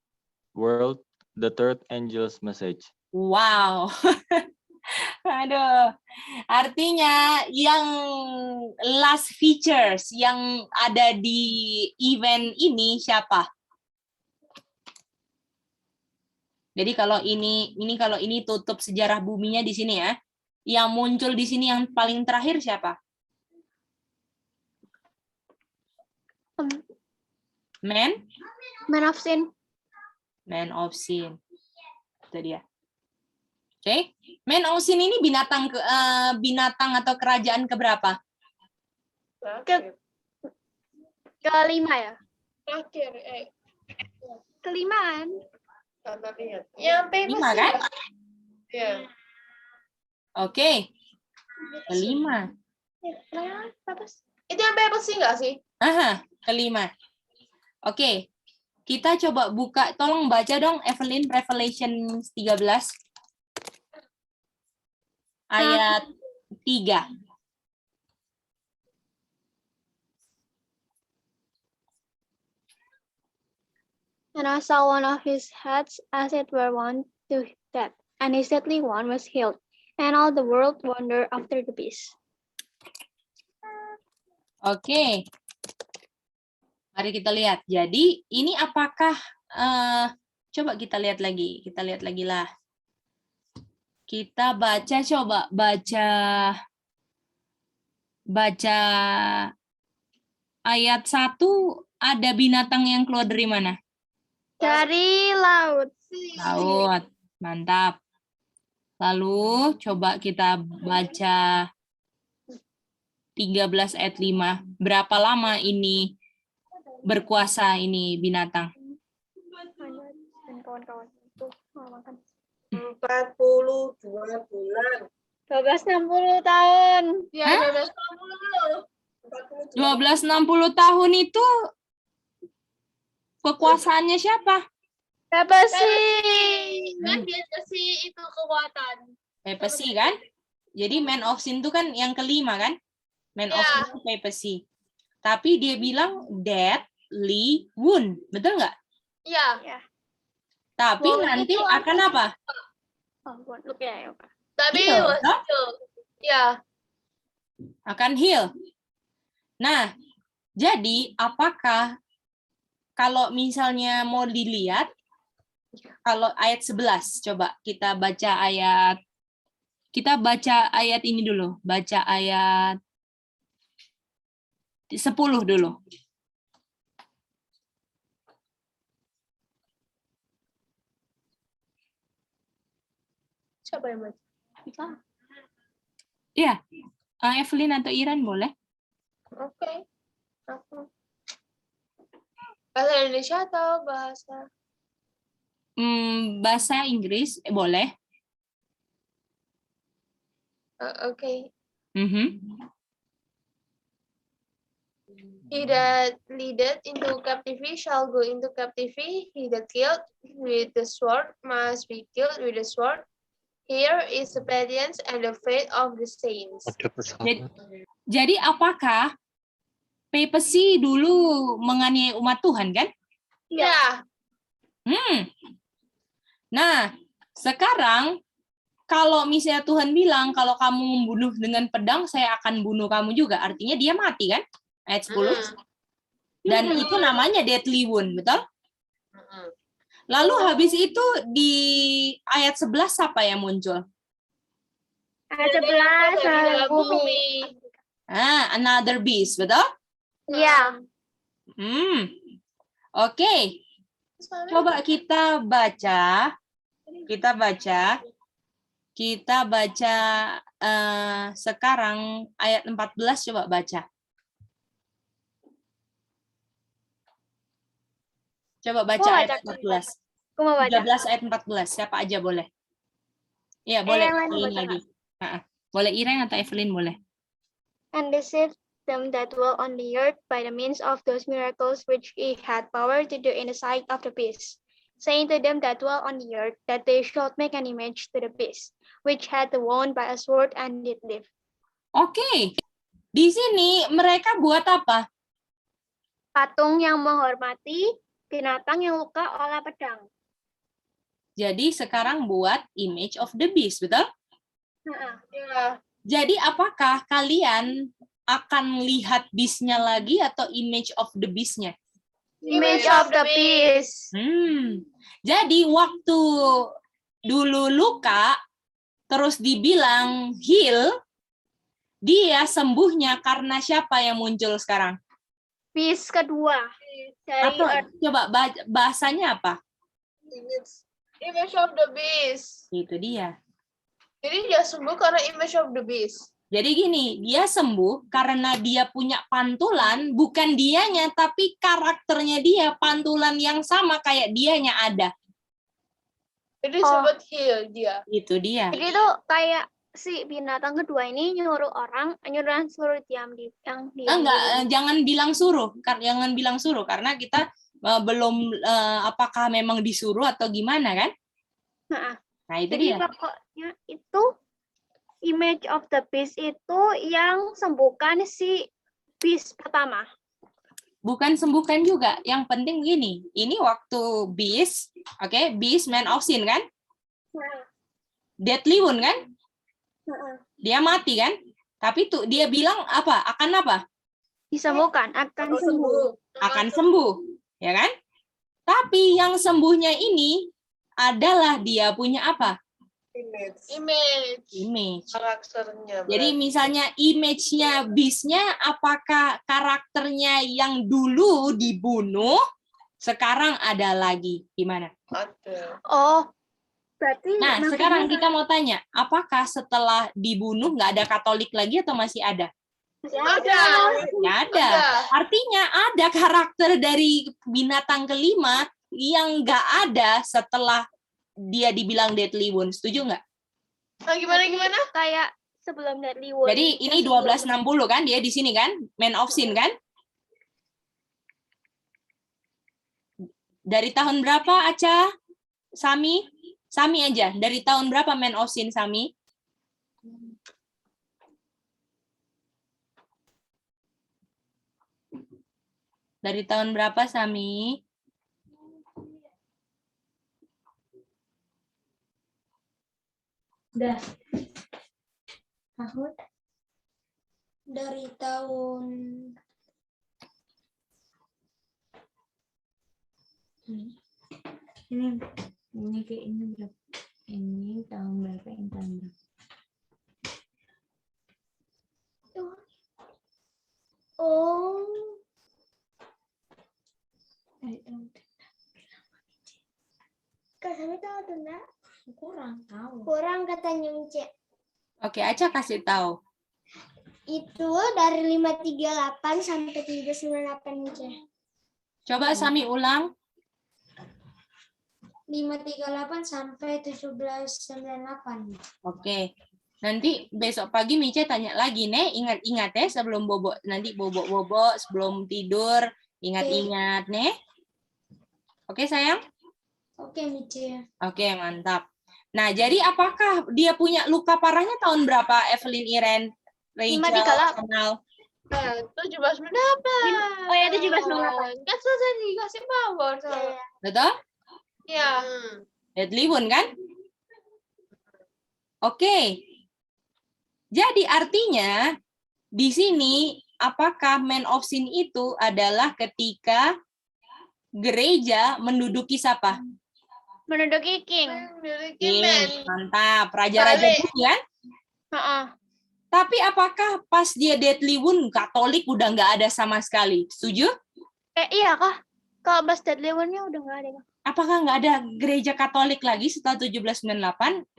world, the third angel's message. Wow. Aduh. Artinya yang last features yang ada di event ini siapa? Jadi kalau ini tutup sejarah buminya di sini ya. Yang muncul di sini yang paling terakhir siapa? Man Man of Sin. Man of Sin. Itu dia. Oke. Man of Sin ini binatang atau kerajaan keberapa? Kelima ya? Terakhir, Kelimaan. yang paper 5 kan? Ya. Oke. Kelima. Itu yang paper sih nggak sih? Aha, kelima. Oke. Kita coba buka, tolong baca dong Evelyn Revelation 13 ayat 3. And I saw one of his heads as it were one to death, and his deadly one was healed, and all the world wondered after the beast. Oke. Mari kita lihat. Jadi ini apakah coba kita lihat lagi. Kita lihat lagi lah. Kita coba baca ayat 1, ada binatang yang keluar dari mana? Dari laut. Laut. Mantap. Lalu coba kita baca 13 ayat 5. Berapa lama ini berkuasa ini binatang? Dan kawan-kawan itu makan. 42 bulan. 1260 tahun. Ya, Hah? 1260. 1260 tahun itu kekuasaannya siapa? Apa sih? Kan dia kasih itu kekuatan. Papacy kan? Jadi Man of Sin itu kan yang kelima kan? Man of Ya. Sin itu papacy. Tapi dia bilang deadly wound. Betul nggak? Iya. Tapi Wound nanti itu akan apa? Oh, buat look ya. Tapi Heal, was toh? itu. Ya. Akan heal. Nah, jadi apakah kalau misalnya mau dilihat, kalau ayat 11, coba kita baca ayat ini dulu. Baca ayat 10 dulu. Siapa yang baca? Iya, Evelyn atau Iran boleh? Oke. Aku. Bahasa Indonesia atau bahasa? Bahasa Inggris boleh. Oke. Mhm. He that leadeth into captivity shall go into captivity. He that killed with the sword must be killed with the sword. Here is obedience and the faith of the saints. Jadi apakah papacy dulu menganiaya umat Tuhan kan? Ya. Nah, sekarang kalau misalnya Tuhan bilang, kalau kamu membunuh dengan pedang, saya akan bunuh kamu juga. Artinya dia mati kan? Ayat 10. Dan itu namanya deadly wound, betul? Lalu habis itu di ayat 11 apa yang muncul? Ayat Di 11 dalam bumi. Another beast, betul? Ya. Oke. Coba kita baca. Sekarang ayat 14, coba baca. Coba baca Mau ayat baca? 14. Aku mau baca. 13 ayat 14. Siapa aja boleh. Iya, boleh yang lain Evelyn baca lagi. Boleh Irene atau Evelyn boleh. And deceived them that dwell on the earth by the means of those miracles which he had power to do in the sight of the beast, saying to them that dwell on the earth that they should make an image to the beast, which had the wound by a sword and did live. Oke. Di sini mereka buat apa? Patung yang menghormati binatang yang luka oleh pedang. Jadi sekarang buat image of the beast, betul? Ya. Jadi apakah kalian akan lihat beast-nya lagi atau image of the beast-nya? Image of the beast. Jadi waktu dulu luka, terus dibilang heal, dia sembuhnya karena siapa yang muncul sekarang? Beast kedua. Dari Atau earth. coba bahasanya apa? Image of the beast. Itu dia. Jadi dia sembuh karena image of the beast. Jadi gini, dia sembuh karena dia punya pantulan, bukan dianya, tapi karakternya dia, pantulan yang sama kayak dianya ada. Jadi disebut heal dia. Itu dia. Jadi itu kayak si binatang kedua ini nyuruh suruh diam di yang diam. Enggak, jangan bilang suruh, karena kita belum apakah memang disuruh atau gimana kan? Nah itu Jadi dia. pokoknya itu image of the beast itu yang sembuhkan si beast pertama. Bukan sembuhkan juga. Yang penting gini, ini waktu beast, oke, beast man of sin kan? Deadly wound kan? Dia mati kan? Tapi tuh dia bilang apa? Akan apa? Disembuhkan, akan sembuh. Akan sembuh, ya kan? Tapi yang sembuhnya ini adalah dia punya apa? Image. Karakternya. Jadi misalnya image-nya beast-nya, apakah karakternya yang dulu dibunuh sekarang ada lagi? Gimana? Ada. Oh, berarti Nah, sekarang kita mau tanya, apakah setelah dibunuh nggak ada Katolik lagi atau masih ada? Ada. Nggak ada. Artinya ada karakter dari binatang kelima yang nggak ada setelah dia dibilang deadly wound. Setuju nggak? Gimana? Kayak sebelum deadly wound. Jadi ini 1260 kan, dia di sini kan, man of sin kan? Dari tahun berapa Aca? Sami aja. Dari tahun berapa man of sin Sami? Dari tahun berapa Sami? Udah. Tahun dari tahun ini kayak ini berapa? Ini tahun berapa? Ini tahun berapa? Oh. Kak Sami tahu tuh enggak? Kurang tahu. Kurang katanya Mice. Oke, Aca kasih tahu. Itu dari 538 sampai 398 Mice. Coba Sami ulang. 538 sampai 1798. Oke. Nanti besok pagi Mice tanya lagi, Nek. Ingat-ingat ya sebelum bobo. Nanti bobo-bobo sebelum tidur. Ingat-ingat, Nek. Oke, sayang? Oke, Mice. Oke, mantap. Nah, jadi apakah dia punya luka parahnya tahun berapa, Evelyn, Iren, Rachel, 538. Kenal? 1798. Oh ya, 1798. Kan selesai dikasih power. Betul? Iya. Deadly wound kan? Oke. Jadi artinya di sini apakah man of sin itu adalah ketika gereja menduduki siapa? Menduduki king. King. Mantap. Raja-raja bumi kan? Tapi apakah pas dia deadly wound Katolik udah nggak ada sama sekali? Setuju? Iya kah? Kalau Bas Deadly One-nya udah nggak ada. Apakah nggak ada gereja Katolik lagi setelah 1798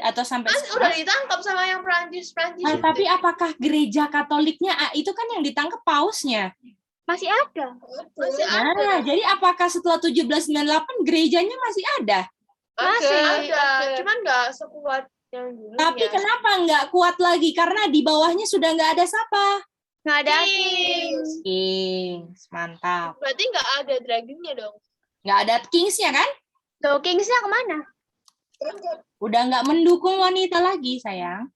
atau sampai Kan sekarang? udah ditangkap sama yang Prancis Nah, tapi apakah gereja Katoliknya itu kan yang ditangkap pausnya? Masih ada. Masih ada. Nah, jadi apakah setelah 1798 gerejanya masih ada? Masih ada. Cuman nggak sekuat yang dulu. Tapi kenapa nggak kuat lagi? Karena di bawahnya sudah nggak ada siapa? Nggak ada Kings. Kings, mantap. Berarti nggak ada dragonnya dong. Nggak ada Kingsnya kan? Tuh, Kingsnya kemana? Udah nggak mendukung wanita lagi, sayang.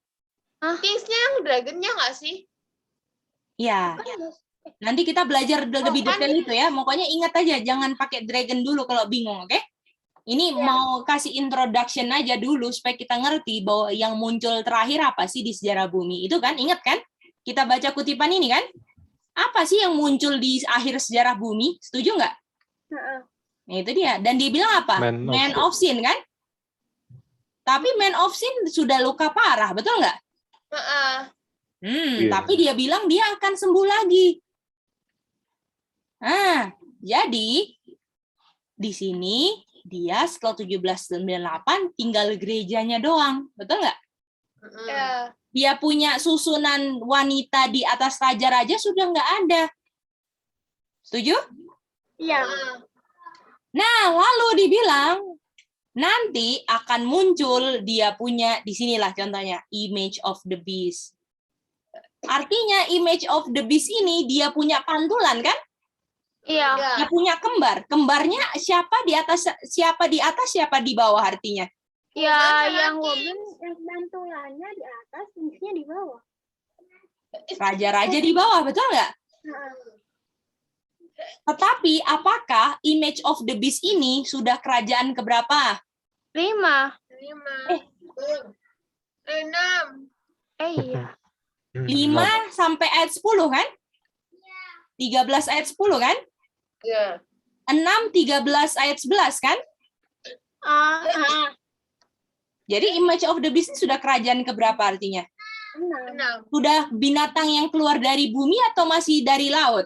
Kingsnya yang dragonnya nggak sih? Ya. Nanti kita belajar lebih detail itu ya. Pokoknya ingat aja, jangan pakai dragon dulu kalau bingung, oke? Ini mau kasih introduction aja dulu supaya kita ngerti bahwa yang muncul terakhir apa sih di sejarah bumi. Itu kan, ingat kan? Kita baca kutipan ini kan? Apa sih yang muncul di akhir sejarah bumi? Setuju nggak? Nah, itu dia. Dan dia bilang apa? Man of sin kan? Tapi man of sin sudah luka parah, betul nggak? Tapi dia bilang dia akan sembuh lagi. Nah, jadi di sini dia setelah 1798 tinggal gerejanya doang, betul nggak? Dia punya susunan wanita di atas raja-raja sudah nggak ada. Setuju? Iya. Nah, lalu dibilang nanti akan muncul dia punya, di sinilah contohnya, image of the beast. Artinya image of the beast ini dia punya pantulan kan? Iya. Dia punya kembar. Kembarnya siapa di atas, siapa di bawah artinya? Ya, yang woman, yang pantulannya di atas, kingsnya di bawah. Raja-raja di bawah, betul nggak? Tetapi apakah image of the beast ini sudah kerajaan keberapa? 5. 6. Iya. 5 sampai ayat 10 kan? 13 ayat 10 kan? Iya. 6, 13 ayat 11 kan? Jadi image of the beast ini sudah kerajaan keberapa artinya? 6. Sudah binatang yang keluar dari bumi atau masih dari laut?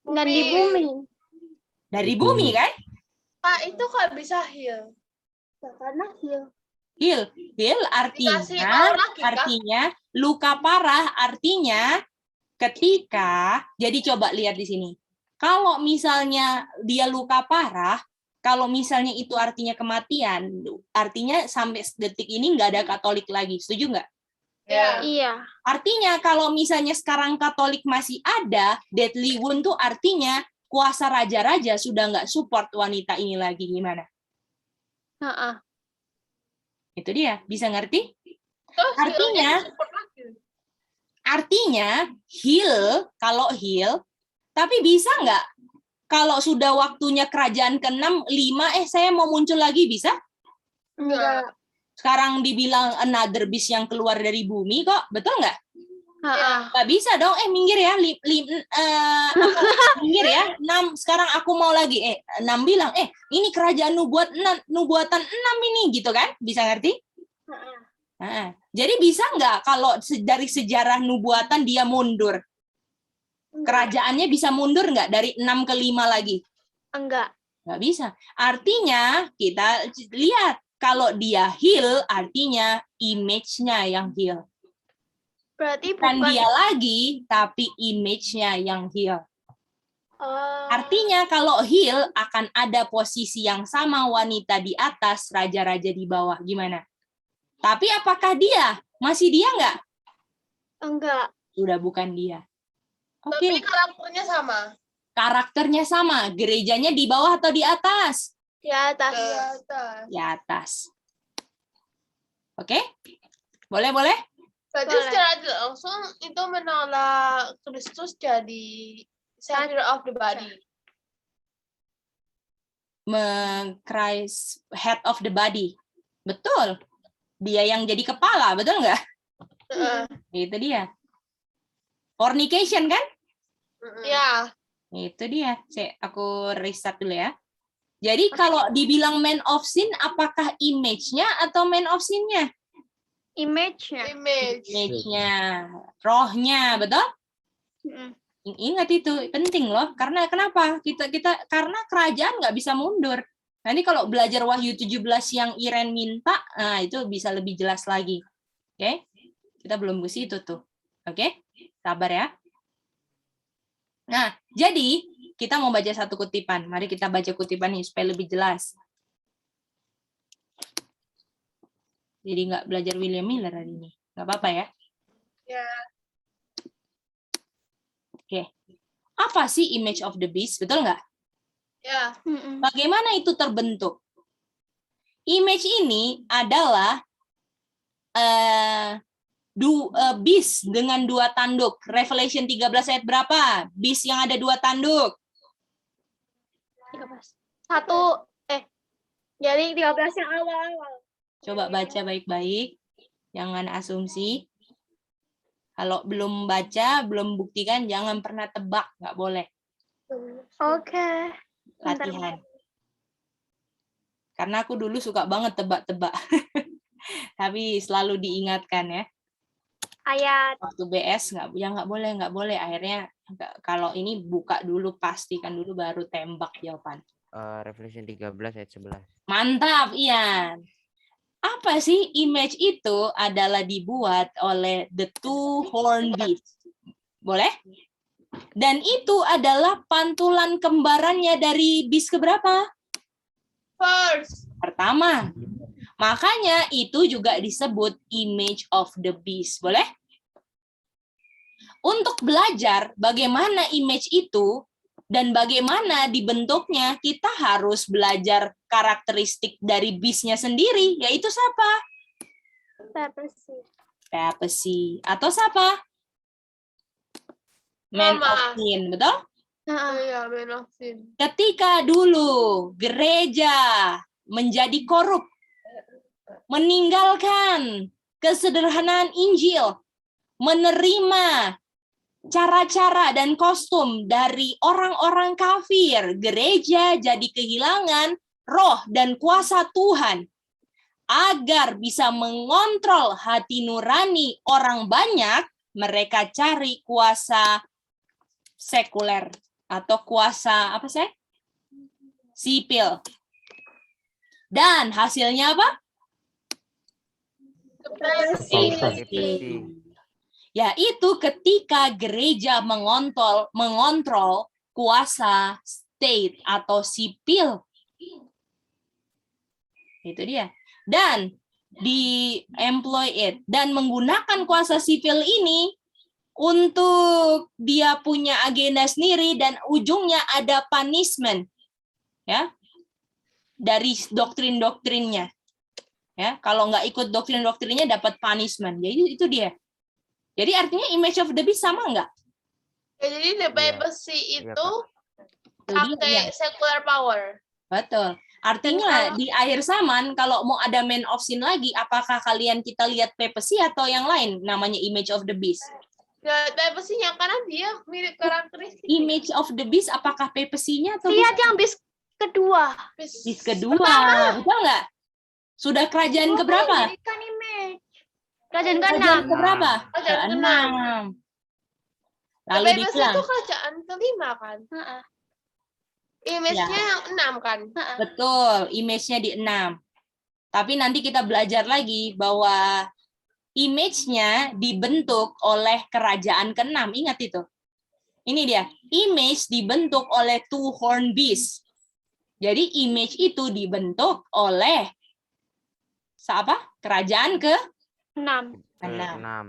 Dan di bumi. Dari bumi kan? Pak, itu kok bisa heal? Karena heal. Heal Dikasih tahu lagi, Kak. artinya luka parah, artinya ketika, jadi coba lihat di sini. Kalau misalnya dia luka parah, kalau misalnya itu artinya kematian, artinya sampai detik ini nggak ada Katolik lagi. Setuju nggak? Iya. Artinya kalau misalnya sekarang Katolik masih ada, deadly wound tuh artinya kuasa raja-raja sudah nggak support wanita ini lagi. Gimana? Itu dia, bisa ngerti? Artinya heal, kalau heal, tapi bisa nggak kalau sudah waktunya kerajaan ke-6, 5, saya mau muncul lagi, bisa? Enggak. Sekarang dibilang another beast yang keluar dari bumi kok, betul nggak? Nggak bisa dong, minggir ya, minggir ya, 6, sekarang aku mau lagi, 6 bilang, ini kerajaan nubuatan 6 ini, gitu kan? Bisa ngerti? Jadi bisa nggak kalau dari sejarah nubuatan dia mundur? Kerajaannya bisa mundur nggak dari 6 ke 5 lagi? Enggak. Nggak bisa. Artinya kita lihat kalau dia heal, artinya image-nya yang heal. Berarti Bukan bukan dia lagi, tapi image-nya yang heal. Artinya kalau heal akan ada posisi yang sama wanita di atas, raja-raja di bawah. Gimana? Tapi apakah dia? Masih dia nggak? enggak. Sudah bukan dia. Tapi karakternya sama. Karakternya sama. Gerejanya di bawah atau di atas? Di atas. Di atas. Oke? Boleh? Berarti secara langsung itu menolak Kristus jadi center of the body. Christ head of the body. Betul. dia yang jadi kepala, betul nggak? Itu dia. Fornication kan? Ya. Itu dia. Aku riset dulu ya. Jadi kalau dibilang man of sin, apakah image-nya atau man of sin-nya? Image-nya. Image-nya, rohnya, betul? Ingat itu penting loh. Karena kenapa? Karena kerajaan nggak bisa mundur. Nanti kalau belajar Wahyu 17 yang Iren minta, nah itu bisa lebih jelas lagi. Oke? Kita belum ke situ tuh. Oke? Sabar ya. Nah, jadi kita mau baca satu kutipan. Mari kita baca kutipan ini supaya lebih jelas. Jadi nggak belajar William Miller hari ini. Nggak apa-apa ya? Ya. Oke. Apa sih image of the beast? Betul nggak? Ya. Bagaimana itu terbentuk? Image ini adalah beast dengan 2 tanduk. Revelation 13 ayat berapa? Beast yang ada 2 tanduk. 1, jadi 13 yang awal-awal. Coba baca baik-baik. Jangan asumsi. Kalau belum baca, belum buktikan, jangan pernah tebak. Nggak boleh. Oke. Latihan. Karena aku dulu suka banget tebak-tebak. Tapi selalu diingatkan ya. Ayat. Waktu BS nggak boleh. Akhirnya kalau ini buka dulu, pastikan dulu baru tembak jawaban. Revelation 13 ayat 11. Mantap, Ian. Apa sih image itu adalah dibuat oleh the 2 horned beast. Boleh? Dan itu adalah pantulan kembarannya dari beast keberapa? First. Pertama. Makanya itu juga disebut image of the beast. Boleh? Untuk belajar bagaimana image itu dan bagaimana dibentuknya, kita harus belajar karakteristik dari beast-nya sendiri, yaitu siapa? Papacy. Atau siapa? Man of sin, betul? Iya, man of sin. Ketika dulu gereja menjadi korup, meninggalkan kesederhanaan Injil, menerima cara-cara dan kostum dari orang-orang kafir, gereja jadi kehilangan roh dan kuasa Tuhan. Agar bisa mengontrol hati nurani orang banyak, mereka cari kuasa sekuler atau kuasa apa sih? Sipil. Dan hasilnya apa? Yaitu ketika gereja mengontrol kuasa state atau sipil. Itu dia. Dan di-employ it. Dan menggunakan kuasa sipil ini untuk dia punya agenda sendiri dan ujungnya ada punishment. Ya. Dari doktrin-doktrinnya. Ya, kalau nggak ikut doktrin-doktrinnya dapat punishment. Jadi itu dia. Jadi artinya image of the beast sama nggak? Ya, jadi the papacy itu Iya. secular power. Betul. Artinya di akhir zaman kalau mau ada man of sin lagi, apakah kalian kita lihat papacy atau yang lain namanya image of the beast? Ya, papacy-nya karena dia mirip karakteristik. Image of the beast apakah papacy-nya atau Lihat yang beast kedua. beast kedua? Betul nggak? Sudah kerajaan keberapa? Kan image. Kerajaan ke-6. Kerajaan keberapa? Kerajaan Ke-6. Lalu papacy dibilang, itu kerajaan ke-5 kan? Image-nya yang 6 kan? betul, image-nya di 6. Tapi nanti kita belajar lagi bahwa image-nya dibentuk oleh kerajaan ke-6. Ingat itu. Ini dia. Image dibentuk oleh 2 horned beast. Jadi image itu dibentuk oleh apa? Kerajaan ke-6.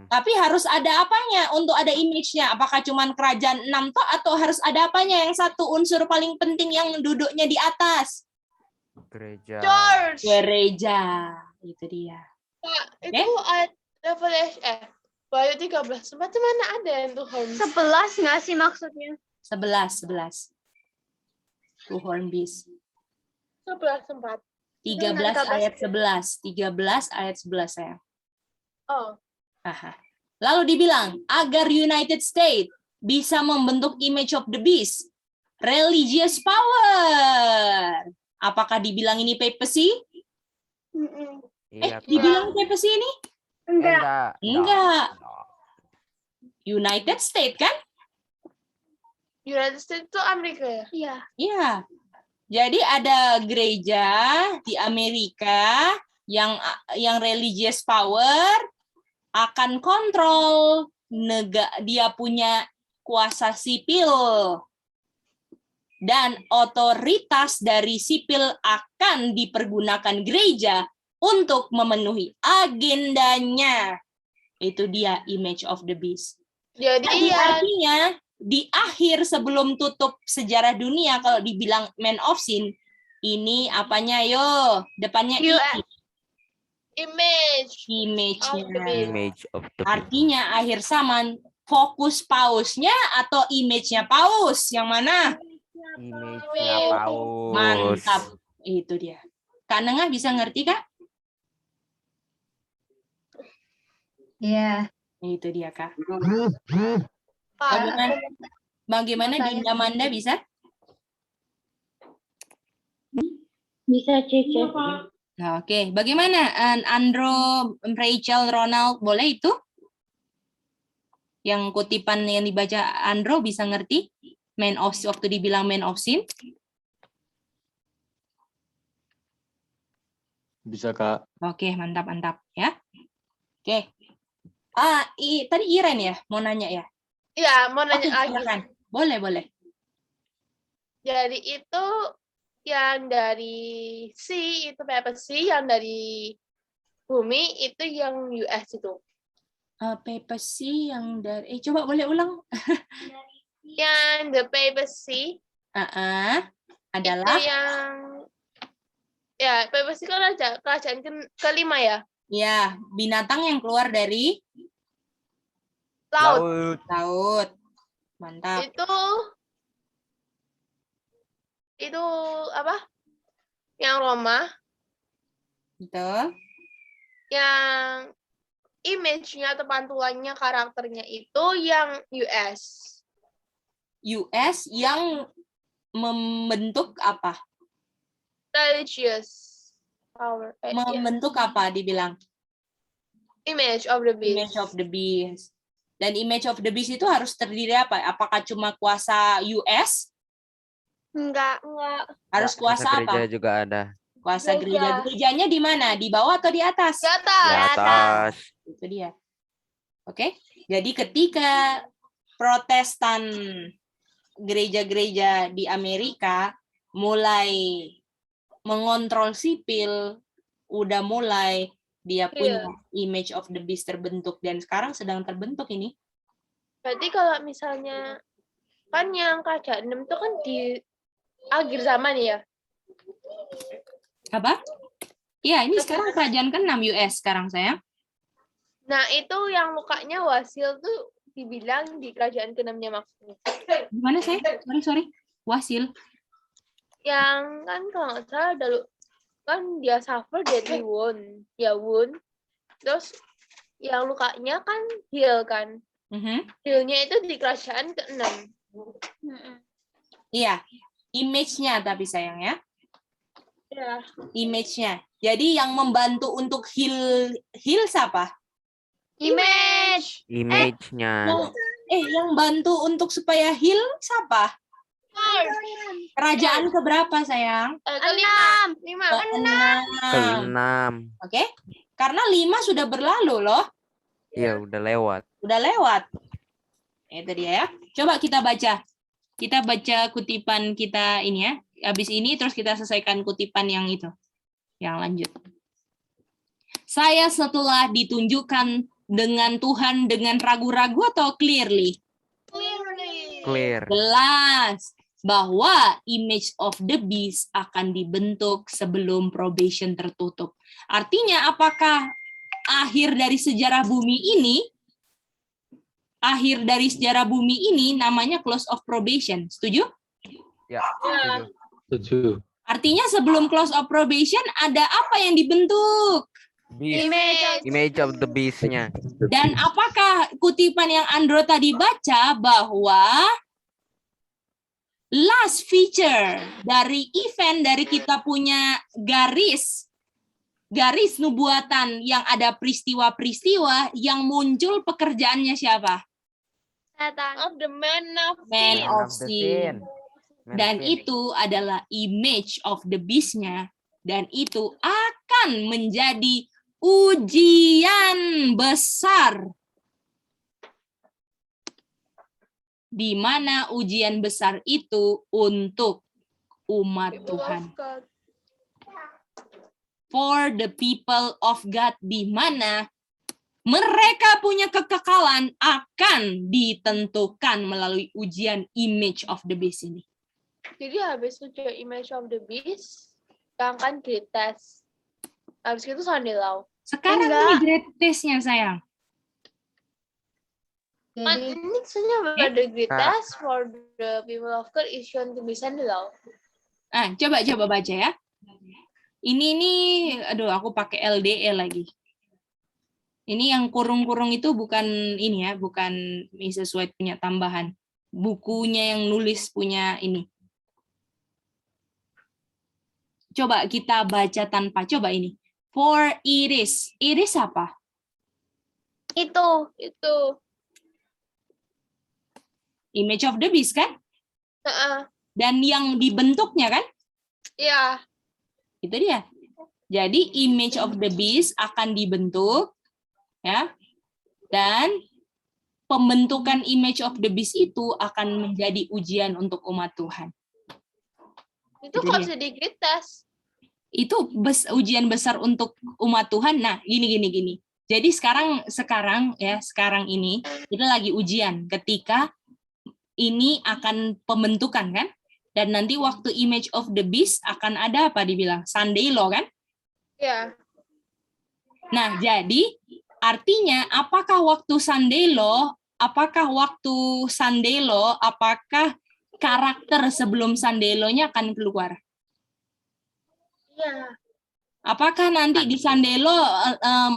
Tapi harus ada apanya untuk ada image-nya? Apakah cuma kerajaan 6 toh atau harus ada apanya? Yang satu unsur paling penting yang duduknya di atas. Gereja. Church. Gereja. Itu dia. Pak, itu ayat Revelation Wahyu 13. Macam mana ada yang tuh horns? 11 nggak sih maksudnya? 11. 2 horned beast. 11 tempat. 13 ayat 11. 13 ayat 11 saya. Oh. Aha. Lalu dibilang, agar United States bisa membentuk image of the beast, religious power. Apakah dibilang ini papacy? Iya. Dibilang papacy ini? Enggak. Enggak. United States kan? United States itu Amerika ya? Iya. Iya. Jadi ada gereja di Amerika yang religious power akan kontrol dia punya kuasa sipil dan otoritas dari sipil akan dipergunakan gereja untuk memenuhi agendanya. Itu dia image of the beast. Jadi Artinya di akhir sebelum tutup sejarah dunia kalau dibilang man of sin, ini apanya yo? Depannya image. Image of the beast. Artinya akhir zaman fokus pausnya atau image-nya paus? Yang mana? Image-nya paus. Mantap. Itu dia. Kak Nengah bisa ngerti, Kak? Iya. Itu dia, Kak. Bagaimana Dinda Manda bisa? Bisa, Cece. Nah, oke. Bagaimana Andro, Rachel, Ronald, boleh itu? Yang kutipan yang dibaca Andro bisa ngerti? Man of waktu dibilang man of sin? Bisa, Kak. Oke, mantap ya. Oke. Tadi Iren ya mau nanya ya? Iya, mau nanya Oke, lagi. silakan. Boleh. Jadi itu yang dari sea itu papacy, yang dari bumi itu yang US itu. Papacy yang dari coba boleh ulang? Yang the papacy adalah itu yang papacy kan kerajaan kelima ya? Ya, binatang yang keluar dari laut. Mantap. Itu apa? Yang Roma. Betul. Yang image-nya atau pantulannya karakternya itu yang US. US yang membentuk apa? Religious power. Membentuk apa dibilang? Image of the beast. Image of the beast. Dan image of the beast itu harus terdiri apa? Apakah cuma kuasa US? Enggak. Harus kuasa gereja apa? juga ada. Kuasa gereja. Gerejanya di mana? Di bawah atau di atas? Di atas. Itu dia. Oke. Jadi ketika Protestan gereja-gereja di Amerika mulai mengontrol sipil, udah mulai dia punya image of the beast terbentuk dan sekarang sedang terbentuk ini. Berarti kalau misalnya kan yang kerajaan 6 itu kan di akhir zaman ya? Apa? Iya, ini sekarang kerajaan ke-6 US sekarang sayang. Nah, itu yang mukanya Wasil tuh dibilang di kerajaan ke-6-nya maksudnya. Gimana saya? Sorry. Wasil. Yang kan kalau nggak salah dulu kan dia suffer deadly wound. Ya wound. Terus yang lukanya kan heal kan. Heal-nya itu di kerajaan ke-6. Iya. Image-nya tapi sayang ya. Iya. Image-nya. Jadi yang membantu untuk heal siapa? Image-nya. Yang bantu untuk supaya heal siapa? Kerajaan keberapa sayang? Ke-6. Oke. Karena 5 sudah berlalu loh. Iya, udah lewat. Itu dia ya. Coba kita baca. Kita baca kutipan kita ini ya. Habis ini terus kita selesaikan kutipan yang itu. Yang lanjut. Saya setelah ditunjukkan dengan Tuhan dengan ragu-ragu atau clearly? Clear. Jelas bahwa image of the beast akan dibentuk sebelum probation tertutup. Artinya apakah akhir dari sejarah bumi ini namanya close of probation? Setuju? Ya. Setuju. Artinya sebelum close of probation ada apa yang dibentuk? Beast. Image of the beast-nya. Dan apakah kutipan yang Andro tadi baca bahwa last feature dari event dari kita punya garis nubuatan yang ada peristiwa-peristiwa yang muncul pekerjaannya siapa? Of the man of Man sin. of sin. Dan itu adalah image of the beast-nya. Dan itu akan menjadi ujian besar. Di mana ujian besar itu untuk umat Tuhan. For the people of God, di mana mereka punya kekekalan akan ditentukan melalui ujian image of the beast ini. Jadi habis ujian image of the beast, yang kan great test. Habis itu Sunday law. Sekarang ini great test-nya, sayang. Ini sebenarnya ada great test for the people of God is shown to be Sunday law. Coba baca ya. Ini nih, aduh aku pakai LDE lagi. Ini yang kurung-kurung itu bukan ini ya, bukan Mrs. White punya tambahan. Bukunya yang nulis punya ini. Coba kita baca tanpa, coba ini. For iris. Iris apa? Itu. Image of the beast kan? Dan yang dibentuknya kan? Iya. Itu dia. Jadi image of the beast akan dibentuk, ya. Dan pembentukan image of the beast itu akan menjadi ujian untuk umat Tuhan. Itu kok bisa di great test? Itu ujian besar untuk umat Tuhan. Nah, gini. Jadi sekarang ini kita lagi ujian ketika ini akan pembentukan kan? Dan nanti waktu image of the beast akan ada apa dibilang? Sunday law kan? Iya. Nah, jadi artinya apakah waktu Sunday law, apakah karakter sebelum Sunday law-nya akan keluar? Iya. Apakah nanti di Sunday law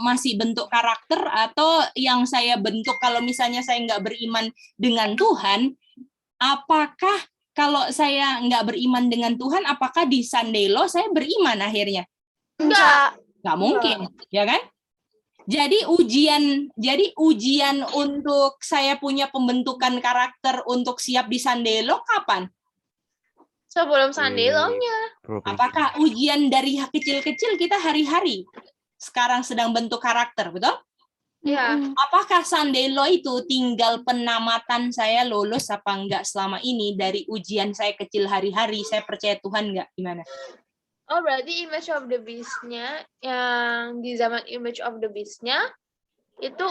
masih bentuk karakter atau yang saya bentuk kalau misalnya saya nggak beriman dengan Tuhan, apakah kalau saya nggak beriman dengan Tuhan, apakah di Sunday law saya beriman akhirnya? Nggak mungkin, ya kan? Jadi ujian untuk saya punya pembentukan karakter untuk siap di Sunday law kapan? Sebelum Sunday law-nya. Apakah ujian dari kecil-kecil kita hari-hari sekarang sedang bentuk karakter, betul? Iya. Apakah Sunday law itu tinggal penamatan saya lulus apa enggak selama ini dari ujian saya kecil hari-hari, saya percaya Tuhan enggak? Gimana? Oh, berarti image of the beast-nya yang di zaman image of the beast-nya itu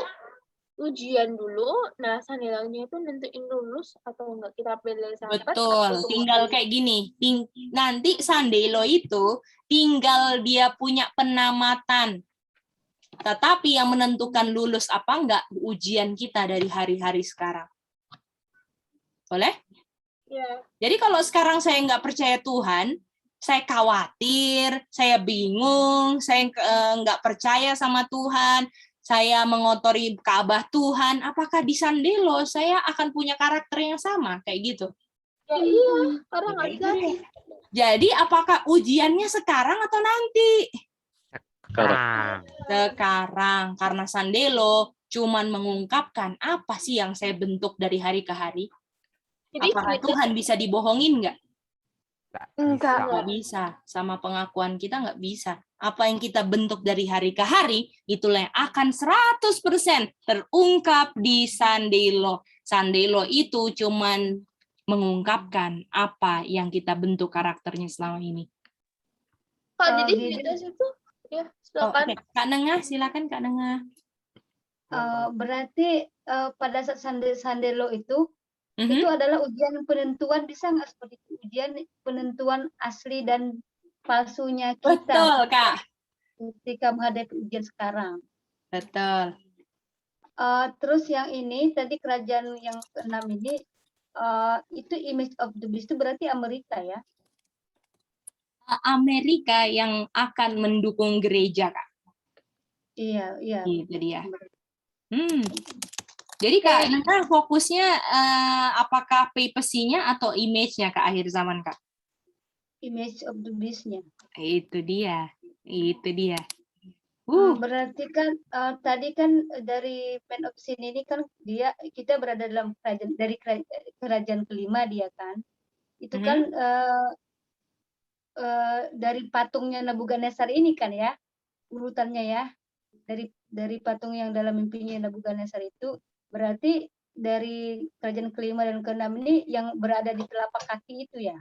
ujian dulu. Nah, Sunday law-nya itu nentuin lulus atau enggak kita pilih sampai. Betul, tinggal kayak gini. Nanti Sunday law itu tinggal dia punya penamatan. Tetapi yang menentukan lulus apa enggak ujian kita dari hari-hari sekarang. Boleh? Ya. Jadi kalau sekarang saya nggak percaya Tuhan, saya khawatir, saya bingung, saya nggak percaya sama Tuhan, saya mengotori Ka'bah Tuhan, apakah di Sunday law saya akan punya karakter yang sama? Kayak gitu. Ya, iya, orang nggak bisa. Jadi apakah ujiannya sekarang atau nanti? Sekarang, karena Sunday law cuman mengungkapkan apa sih yang saya bentuk dari hari ke hari. Jadi, apakah Tuhan bisa dibohongin nggak? Enggak bisa. Sama pengakuan kita nggak bisa. Apa yang kita bentuk dari hari ke hari, itulah yang akan 100% terungkap di Sunday law. Sunday law itu cuman mengungkapkan apa yang kita bentuk karakternya selama ini. Jadi kita situ, ya silakan. Kak Nengah, silakan Kak Nengah. Berarti pada saat Sunday law itu adalah ujian penentuan, bisa nggak seperti itu? Ujian penentuan asli dan palsunya kita. Betul, Kak. Ketika menghadapi ujian sekarang. Betul. Terus yang ini, tadi kerajaan yang ke-6 ini, itu image of the beast itu berarti Amerika ya? Amerika yang akan mendukung gereja, Kak. Iya, iya. Itu dia. Jadi Kak, Ina fokusnya apakah papacy-nya atau image-nya ke akhir zaman, Kak? Image of the beast-nya. Itu dia. Berarti kan tadi kan dari Man of Sin ini kan kita berada dalam kerajaan dari kerajaan kelima dia kan. Itu kan dari patungnya Nebukadnezar ini kan ya, urutannya ya. Dari patung yang dalam mimpinya Nebukadnezar itu berarti dari kerajaan kelima dan keenam ini yang berada di telapak kaki itu ya?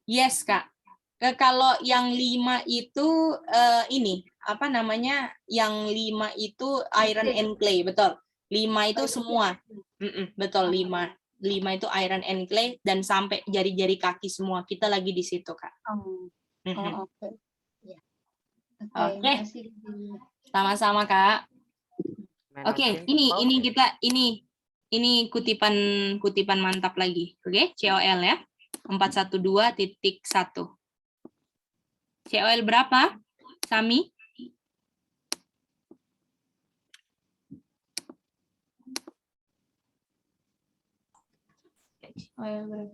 Yes, Kak. Kalau yang 5 itu ini apa namanya? Yang 5 itu iron and clay, betul. 5 itu semua. Betul, 5 itu iron and clay dan sampai jari-jari kaki semua. Kita lagi di situ, Kak. Oke. Oke. Sama-sama, Kak. Oke, ini kutipan mantap lagi. Oke, COL ya. 412.1. COL berapa? Sami? COL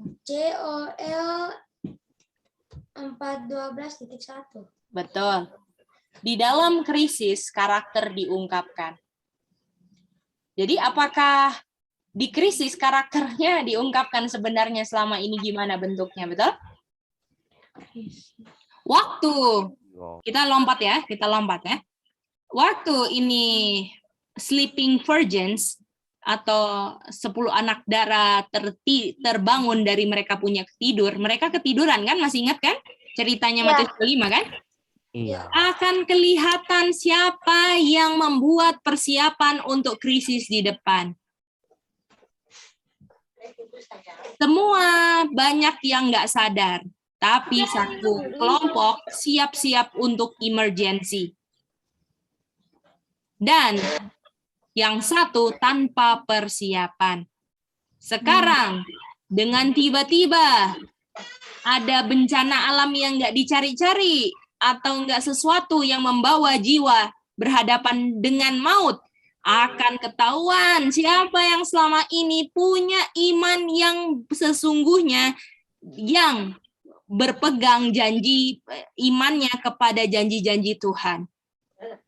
412.1. Betul. Di dalam krisis, karakter diungkapkan. Jadi apakah di krisis karakternya diungkapkan sebenarnya selama ini gimana bentuknya, betul? Waktu kita lompat ya. Waktu ini sleeping virgins atau 10 anak darah terbangun dari mereka punya tidur, mereka ketiduran kan? Masih ingat kan ceritanya Matius 5 kan? Iya. Akan kelihatan siapa yang membuat persiapan untuk krisis di depan. Semua banyak yang nggak sadar, tapi satu kelompok siap-siap untuk emergency. Dan yang satu tanpa persiapan. Sekarang, dengan tiba-tiba ada bencana alam yang nggak dicari-cari, atau nggak sesuatu yang membawa jiwa berhadapan dengan maut, akan ketahuan siapa yang selama ini punya iman yang sesungguhnya, yang berpegang janji imannya kepada janji-janji Tuhan.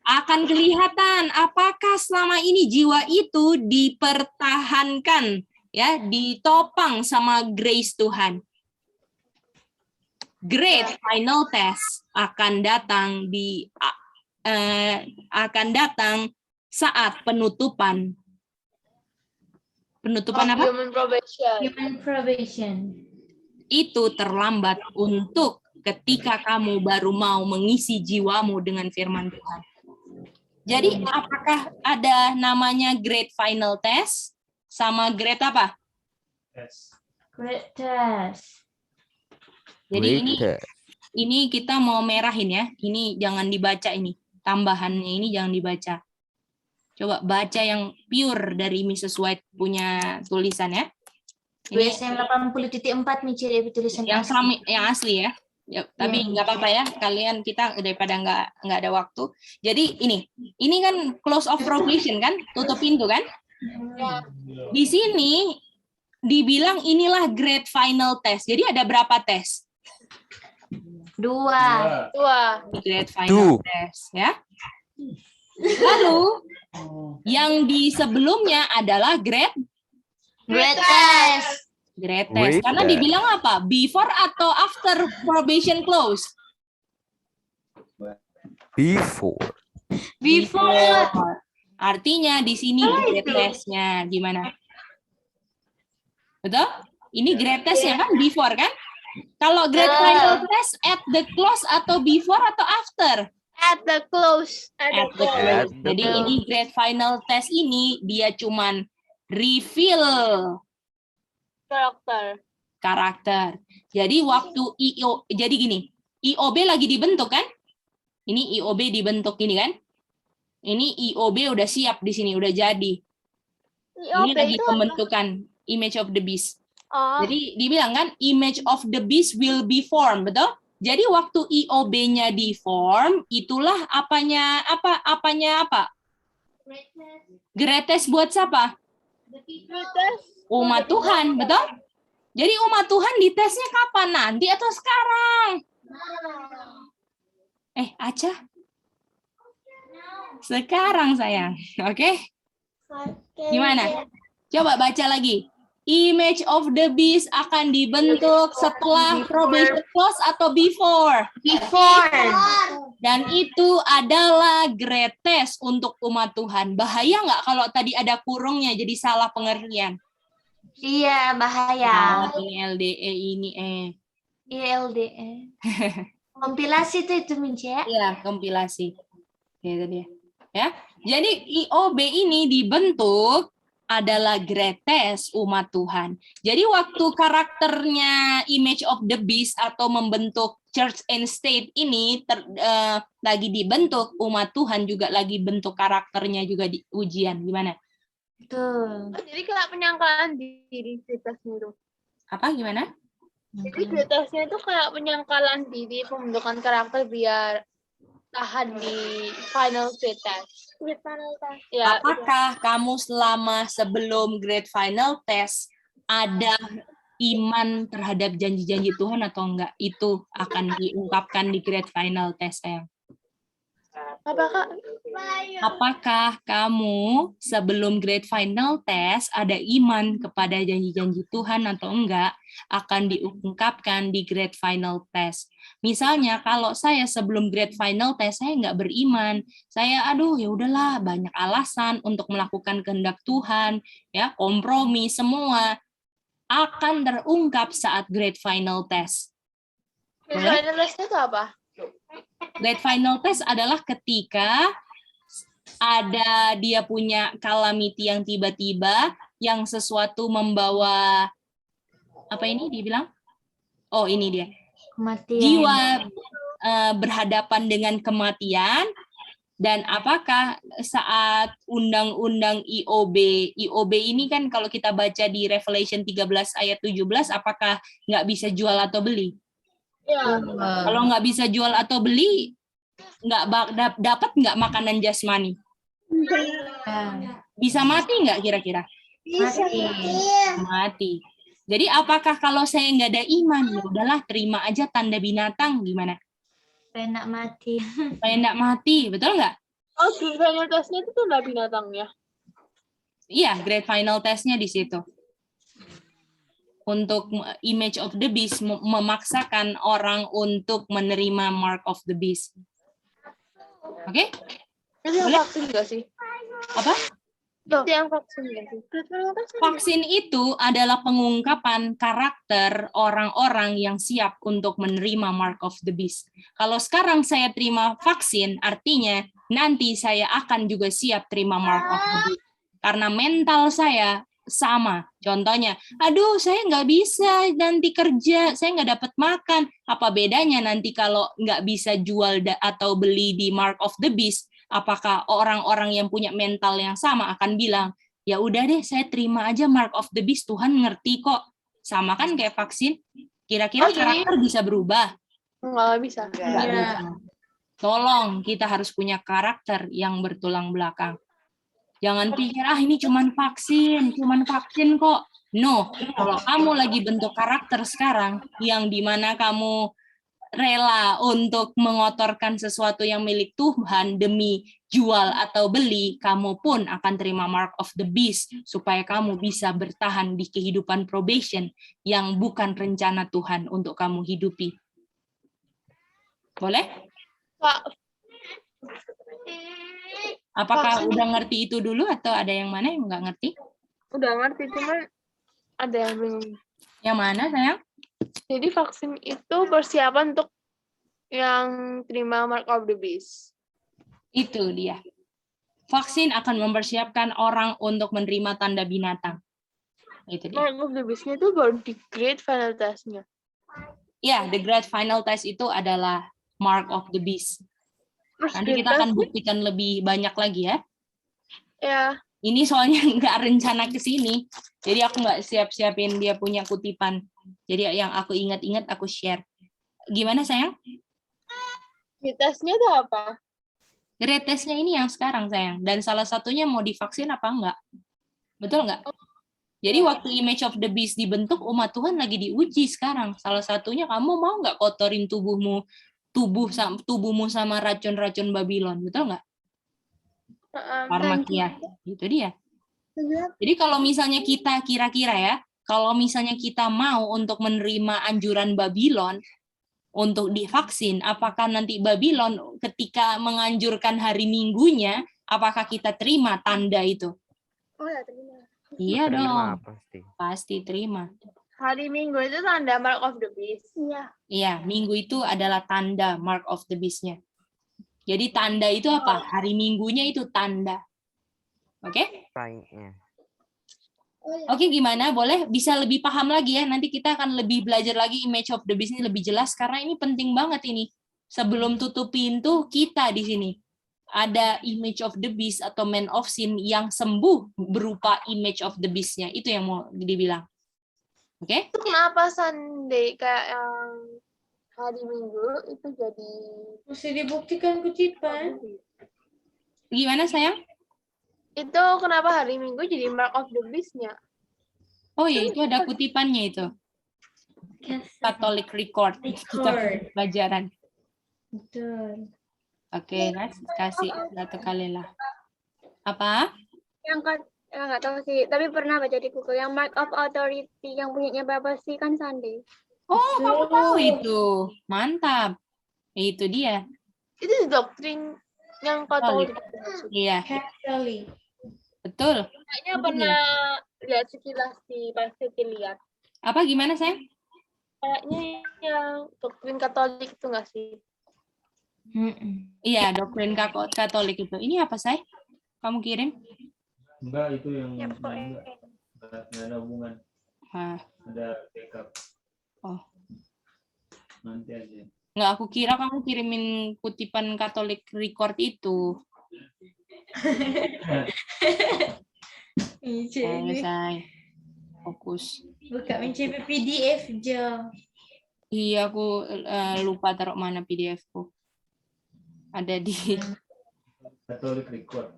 Akan kelihatan apakah selama ini jiwa itu dipertahankan, ya, ditopang sama grace Tuhan. Great final test akan datang saat penutupan. Penutupan apa? Human probation. Itu terlambat untuk ketika kamu baru mau mengisi jiwamu dengan firman Tuhan. Jadi apakah ada namanya great final test sama great apa? Great test. Jadi ini kita mau merahin ya. Ini jangan dibaca ini. Tambahannya ini jangan dibaca. Coba baca yang pure dari Mrs. White punya tulisan ya. WSM 80.4 nih ciri tulisan yang asli ya. Ya, tapi nggak apa-apa ya, kalian kita daripada nggak ada waktu. Jadi ini kan close of probation kan, tutup pintu kan. Di sini dibilang inilah great final test. Jadi ada berapa tes? 2. Great final test ya. Lalu yang di sebelumnya adalah great test. Great test. Karena dibilang apa? Before atau after probation close? Before. Artinya di sini great test-nya gimana? Betul? Ini great test-nya kan before kan? Kalau great final test at the close atau before atau after? At the close. At the close. Jadi ini great final test ini dia cuman reveal karakter. Jadi waktu jadi gini, IOB lagi dibentuk kan? Ini IOB dibentuk ini kan? Ini IOB udah siap di sini, udah jadi. Ini lagi pembentukan image of the beast. Jadi dibilang kan image of the beast will be formed, betul? Jadi waktu IOB-nya di form, itulah apanya apa? Greatest buat siapa? Umat Tuhan, betul? Jadi umat Tuhan ditesnya kapan? Nanti atau sekarang? Aca? Sekarang sayang, oke? Gimana? Coba baca lagi. Image of the beast akan dibentuk setelah probation close atau before? Before. Dan itu adalah greatest untuk umat Tuhan. Bahaya nggak kalau tadi ada kurungnya jadi salah pengertian? Iya, bahaya. Ini LDE ini Iya, LDE. Kompilasi itu Mince ya? Iya, kompilasi. Itu dia. Ya. Jadi IOB ini dibentuk adalah greatest umat Tuhan. Jadi waktu karakternya image of the beast atau membentuk church and state ini lagi dibentuk, umat Tuhan juga lagi bentuk karakternya juga di ujian. Gimana? Betul. Jadi kayak penyangkalan diri greatestnya itu. Apa gimana? Jadi greatestnya itu kayak penyangkalan diri, pembentukan karakter biar tahan di final test. Ya, apakah kamu selama sebelum grade final test ada iman terhadap janji-janji Tuhan atau enggak? Itu akan diungkapkan di grade final test, sayang. Apakah kamu sebelum grade final test ada iman kepada janji-janji Tuhan atau enggak? Akan diungkapkan di grade final test. Misalnya kalau saya sebelum grade final test saya enggak beriman, saya ya udahlah banyak alasan untuk melakukan kehendak Tuhan, ya kompromi semua akan terungkap saat grade final test. final testnya itu apa? Grade final test adalah ketika ada dia punya calamity yang tiba-tiba, yang sesuatu membawa apa ini dibilang? Oh ini dia. Kematian. Jiwa berhadapan dengan kematian, dan apakah saat undang-undang IOB ini kan kalau kita baca di Revelation 13 ayat 17, apakah nggak bisa jual atau beli? Ya. Kalau nggak bisa jual atau beli, nggak dapat nggak makanan jasmani? Bisa mati nggak kira-kira? Mati. Jadi apakah kalau saya nggak ada iman, ya udahlah terima aja tanda binatang, gimana? Pengen mati. Pengen nggak mati, betul nggak? Oh, grade final testnya itu tanda binatang ya? Iya, grade final testnya di situ. Untuk image of the beast memaksakan orang untuk menerima mark of the beast. Oke? Itu yang vaksin nggak sih? Apa? Itu yang vaksin nggak sih? Vaksin itu adalah pengungkapan karakter orang-orang yang siap untuk menerima mark of the beast. Kalau sekarang saya terima vaksin, artinya nanti saya akan juga siap terima mark of the beast. Karena mental saya sama. Contohnya, saya nggak bisa nanti kerja, saya nggak dapat makan. Apa bedanya nanti kalau nggak bisa jual atau beli di mark of the beast? Apakah orang-orang yang punya mental yang sama akan bilang, ya udah deh, saya terima aja mark of the beast, Tuhan ngerti kok. Sama kan kayak vaksin. Kira-kira karakter bisa berubah? Nggak bisa. Nggak bisa. Tolong, kita harus punya karakter yang bertulang belakang. Jangan pikir, ini cuman vaksin kok. No, kalau kamu lagi bentuk karakter sekarang, yang dimana kamu rela untuk mengotorkan sesuatu yang milik Tuhan demi jual atau beli, kamu pun akan terima mark of the beast, supaya kamu bisa bertahan di kehidupan probation yang bukan rencana Tuhan untuk kamu hidupi. Boleh? Pak. Apakah udah ngerti itu dulu atau ada yang mana yang nggak ngerti? Udah ngerti, cuman ada yang belum. Yang mana, sayang? Jadi vaksin itu persiapan untuk yang terima mark of the beast. Itu dia. Vaksin akan mempersiapkan orang untuk menerima tanda binatang. Itu dia. Mark of the beast-nya itu baru di grade final test-nya. Ya, the grade final test itu adalah mark of the beast. Nanti kita akan buktikan lebih banyak lagi ya. Ya. Ini soalnya nggak rencana ke sini. Jadi aku nggak siap-siapin dia punya kutipan. Jadi yang aku ingat-ingat aku share. Gimana sayang? Tesnya itu apa? Grade testnya ini yang sekarang sayang. Dan salah satunya mau divaksin apa enggak? Betul nggak? Jadi waktu image of the beast dibentuk, umat Tuhan lagi diuji sekarang. Salah satunya kamu mau nggak kotorin tubuhmu sama racun-racun Babylon, betul nggak? Parmakia, itu dia. Jadi kalau misalnya kita kira-kira ya, kalau misalnya kita mau untuk menerima anjuran Babylon untuk divaksin, apakah nanti Babylon ketika menganjurkan hari Minggunya, apakah kita terima tanda itu? Oh ya, terima. Iya Terima, dong, pasti. pasti terima. Hari Minggu itu tanda mark of the beast. Iya. Iya, Minggu itu adalah tanda mark of the beast-nya. Jadi tanda itu apa? Hari Minggunya itu tanda. Oke? Baiknya. Oke, gimana? Boleh bisa lebih paham lagi ya. Nanti kita akan lebih belajar lagi image of the beast ini lebih jelas karena ini penting banget ini. Sebelum tutup pintu kita di sini ada image of the beast atau man of sin yang sembuh berupa image of the beast-nya. Itu yang mau dibilang. Oke? Itu kenapa Sunday kayak yang hari Minggu itu jadi Mesti dibuktikan kutipan. Gimana sayang? itu kenapa hari Minggu jadi mark of the beast-nya? Oh ya, itu ada kutipannya itu. Catholic record. Kita pelajaran. Betul. Oke, next. Kasih satu kali lah. Apa? Yang nggak tahu sih, tapi pernah baca di Google yang mark of authority yang punyanya Bapak sih kan Sunday. Oh, kamu tahu itu. Mantap. Itu dia. Itu doktrin yang Katolik. Iya, Catholic. betul. Kayaknya pernah lihat sekilas di Pastor lihat. Apa gimana, sayang? Kayaknya yang doktrin Katolik itu nggak sih? Iya, doktrin Katolik itu. Ini apa, say? Kamu kirim? Enggak, itu yang enggak ada hubungan. Ah. Ada backup. Oh. Nanti aja. Nggak, aku kira kamu kirimin kutipan Catholic record itu. Ayo, say. Fokus. Buka mencari PDF, Jo. Iya, aku lupa taruh mana PDF-ku. Ada di... Catholic record.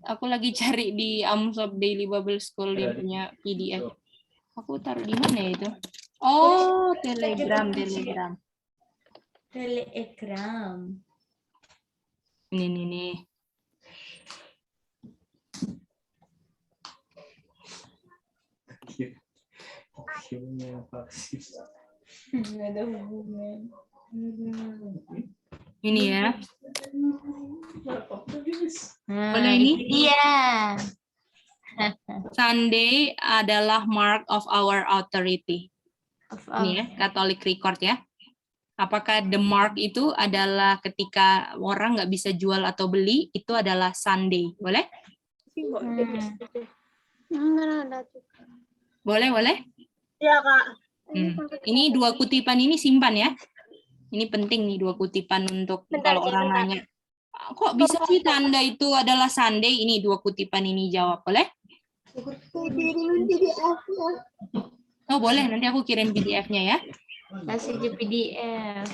Aku lagi cari di Amsop Daily Bible School dia punya PDF. Aku taruh di mana ya itu? Oh, Telegram. Telegram. Ini nih. Nggak ada hubungan. Ini ya. Nah, ini dia. Sunday adalah mark of our authority. Ini ya, Catholic record ya. Apakah the mark itu adalah ketika orang nggak bisa jual atau beli, itu adalah Sunday. Boleh? Boleh? Iya, Kak. Ini dua kutipan ini simpan ya. Ini penting nih dua kutipan untuk kalau orang nanya. Kok bisa sih tanda itu adalah Sunday? Ini dua kutipan ini jawab. Boleh? Oh boleh, nanti aku kirim PDF-nya ya. Kasih di PDF.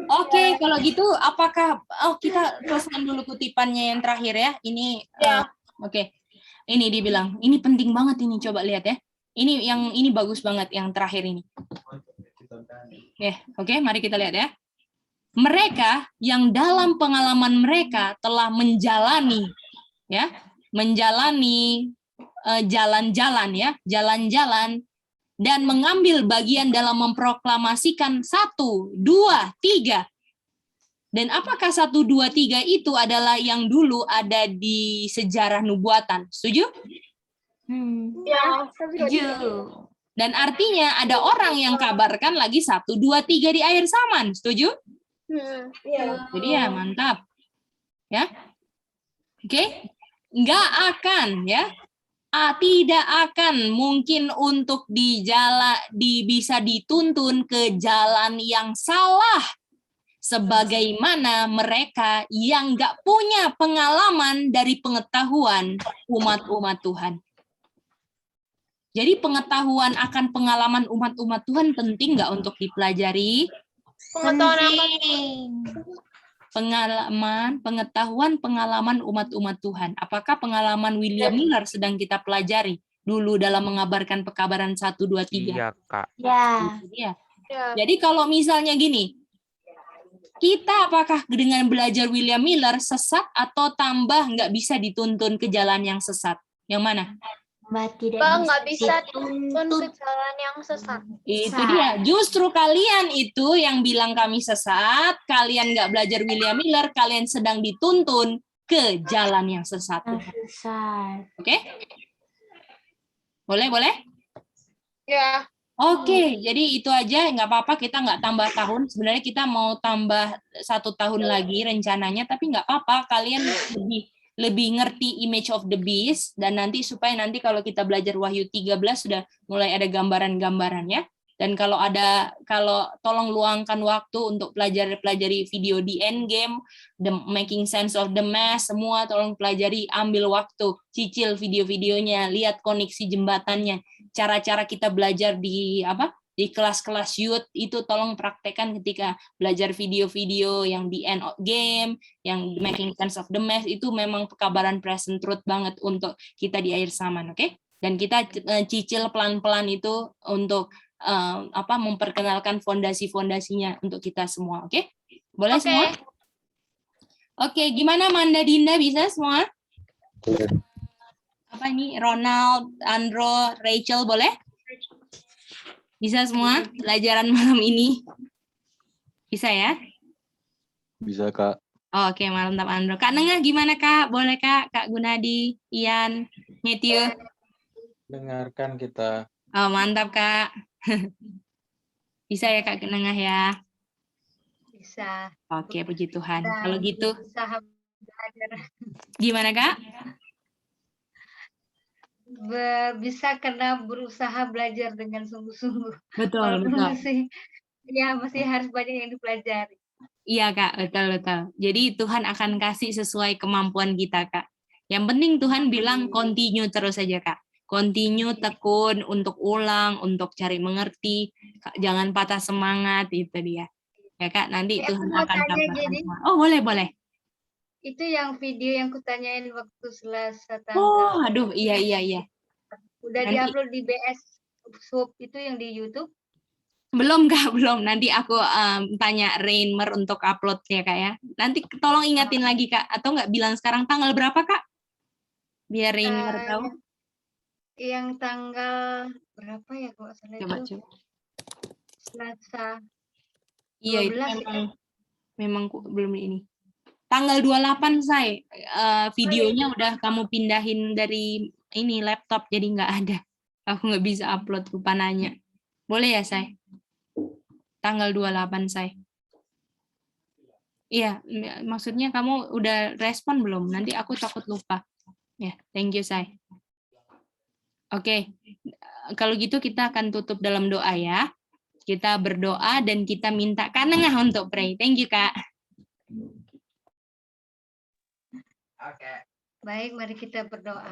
Oke, kalau gitu apakah kita selesaikan dulu kutipannya yang terakhir ya. Ini oke. Ini dibilang, ini penting banget ini, coba lihat ya. Ini bagus banget yang terakhir ini. Oke, mari kita lihat ya. Mereka yang dalam pengalaman mereka telah menjalani jalan-jalan dan mengambil bagian dalam memproklamasikan 1, 2, 3. Dan apakah 1, 2, 3 itu adalah yang dulu ada di sejarah nubuatan? Setuju? Ya, setuju. Dan artinya ada orang yang kabarkan lagi 1, 2, 3 di akhir zaman. Setuju? Jadi ya mantap. Ya. Oke. Nggak akan ya. Tidak akan mungkin untuk bisa dituntun ke jalan yang salah. Sebagaimana mereka yang nggak punya pengalaman dari pengetahuan umat-umat Tuhan. Jadi pengetahuan akan pengalaman umat-umat Tuhan penting nggak untuk dipelajari? Pengetahuan akan Pengetahuan pengalaman umat-umat Tuhan. Apakah pengalaman William Miller sedang kita pelajari dulu dalam mengabarkan pekabaran 1, 2, 3? Iya, Kak. Ya. Iya. ya. Jadi kalau misalnya gini, kita apakah dengan belajar William Miller sesat atau tambah nggak bisa dituntun ke jalan yang sesat? Yang mana? Tidak Nggak bisa dituntun ke jalan yang sesat. Itu dia. Justru kalian itu yang bilang kami sesat, kalian nggak belajar William Miller, kalian sedang dituntun ke jalan yang sesat. Oke? Boleh? Ya. Oke, jadi itu aja, nggak apa-apa, kita nggak tambah tahun. Sebenarnya kita mau tambah 1 tahun lagi rencananya, tapi nggak apa-apa, kalian lebih ngerti image of the beast, dan nanti supaya nanti kalau kita belajar Wahyu 13 sudah mulai ada gambaran-gambarannya. Dan kalau tolong luangkan waktu untuk pelajari video di Endgame, the making sense of the mass, semua tolong pelajari, ambil waktu, cicil video-videonya, lihat koneksi jembatannya, cara-cara kita belajar di kelas-kelas youth itu tolong praktekkan ketika belajar video-video yang di end of game, yang making sense of the mass, itu memang pekabaran present truth banget untuk kita di akhir zaman, oke? Dan kita cicil pelan-pelan itu untuk memperkenalkan fondasi-fondasinya untuk kita semua, oke? Boleh semua? Oke, gimana Manda Dinda, bisa semua? Apa ini? Ronald, Andro, Rachel, boleh? Bisa semua pelajaran malam ini? Bisa ya? Bisa, Kak. Oke, mantap Andro. Kak Nengah gimana Kak? Boleh Kak? Kak Gunadi, Ian, Matthew? Dengarkan kita. Oh, mantap Kak. Bisa ya Kak Nengah ya? Bisa. Oke, puji Tuhan. Dan Kalau gitu, berusaha belajar. gimana Kak? Bisa karena berusaha belajar dengan sungguh-sungguh. Betul, Walaupun betul. masih harus banyak yang dipelajari. Iya Kak, betul. Jadi Tuhan akan kasih sesuai kemampuan kita Kak. Yang penting Tuhan bilang continue terus saja Kak. Continue, tekun, untuk ulang, untuk cari mengerti. Jangan patah semangat, itu dia. Ya Kak, nanti Tuhan mau akan tanya, tambahkan jadi, semua. Oh, boleh. Itu yang video yang kutanyain waktu Selasa Oh, tanggal. aduh, iya. Udah Nanti- diupload di BS Sub itu yang di YouTube? Belum Kak, belum. Nanti aku tanya Rainmer untuk uploadnya Kak ya. Nanti tolong ingatin lagi Kak. Atau nggak bilang sekarang tanggal berapa Kak? Biar Rainmer tahu. Yang tanggal berapa ya kalau salah Coba. itu? Selasa. Iya, itu 12 memang belum ini. Tanggal 28 saya videonya udah kamu pindahin dari ini laptop jadi nggak ada. Aku nggak bisa upload, lupa nanya. Boleh ya saya? Tanggal 28 saya. Iya, maksudnya kamu udah respon belum? Nanti aku takut lupa. Ya, thank you saya. Oke, kalau gitu kita akan tutup dalam doa ya. Kita berdoa dan kita minta Kak Nengah untuk pray. Thank you Kak. Baik, mari kita berdoa.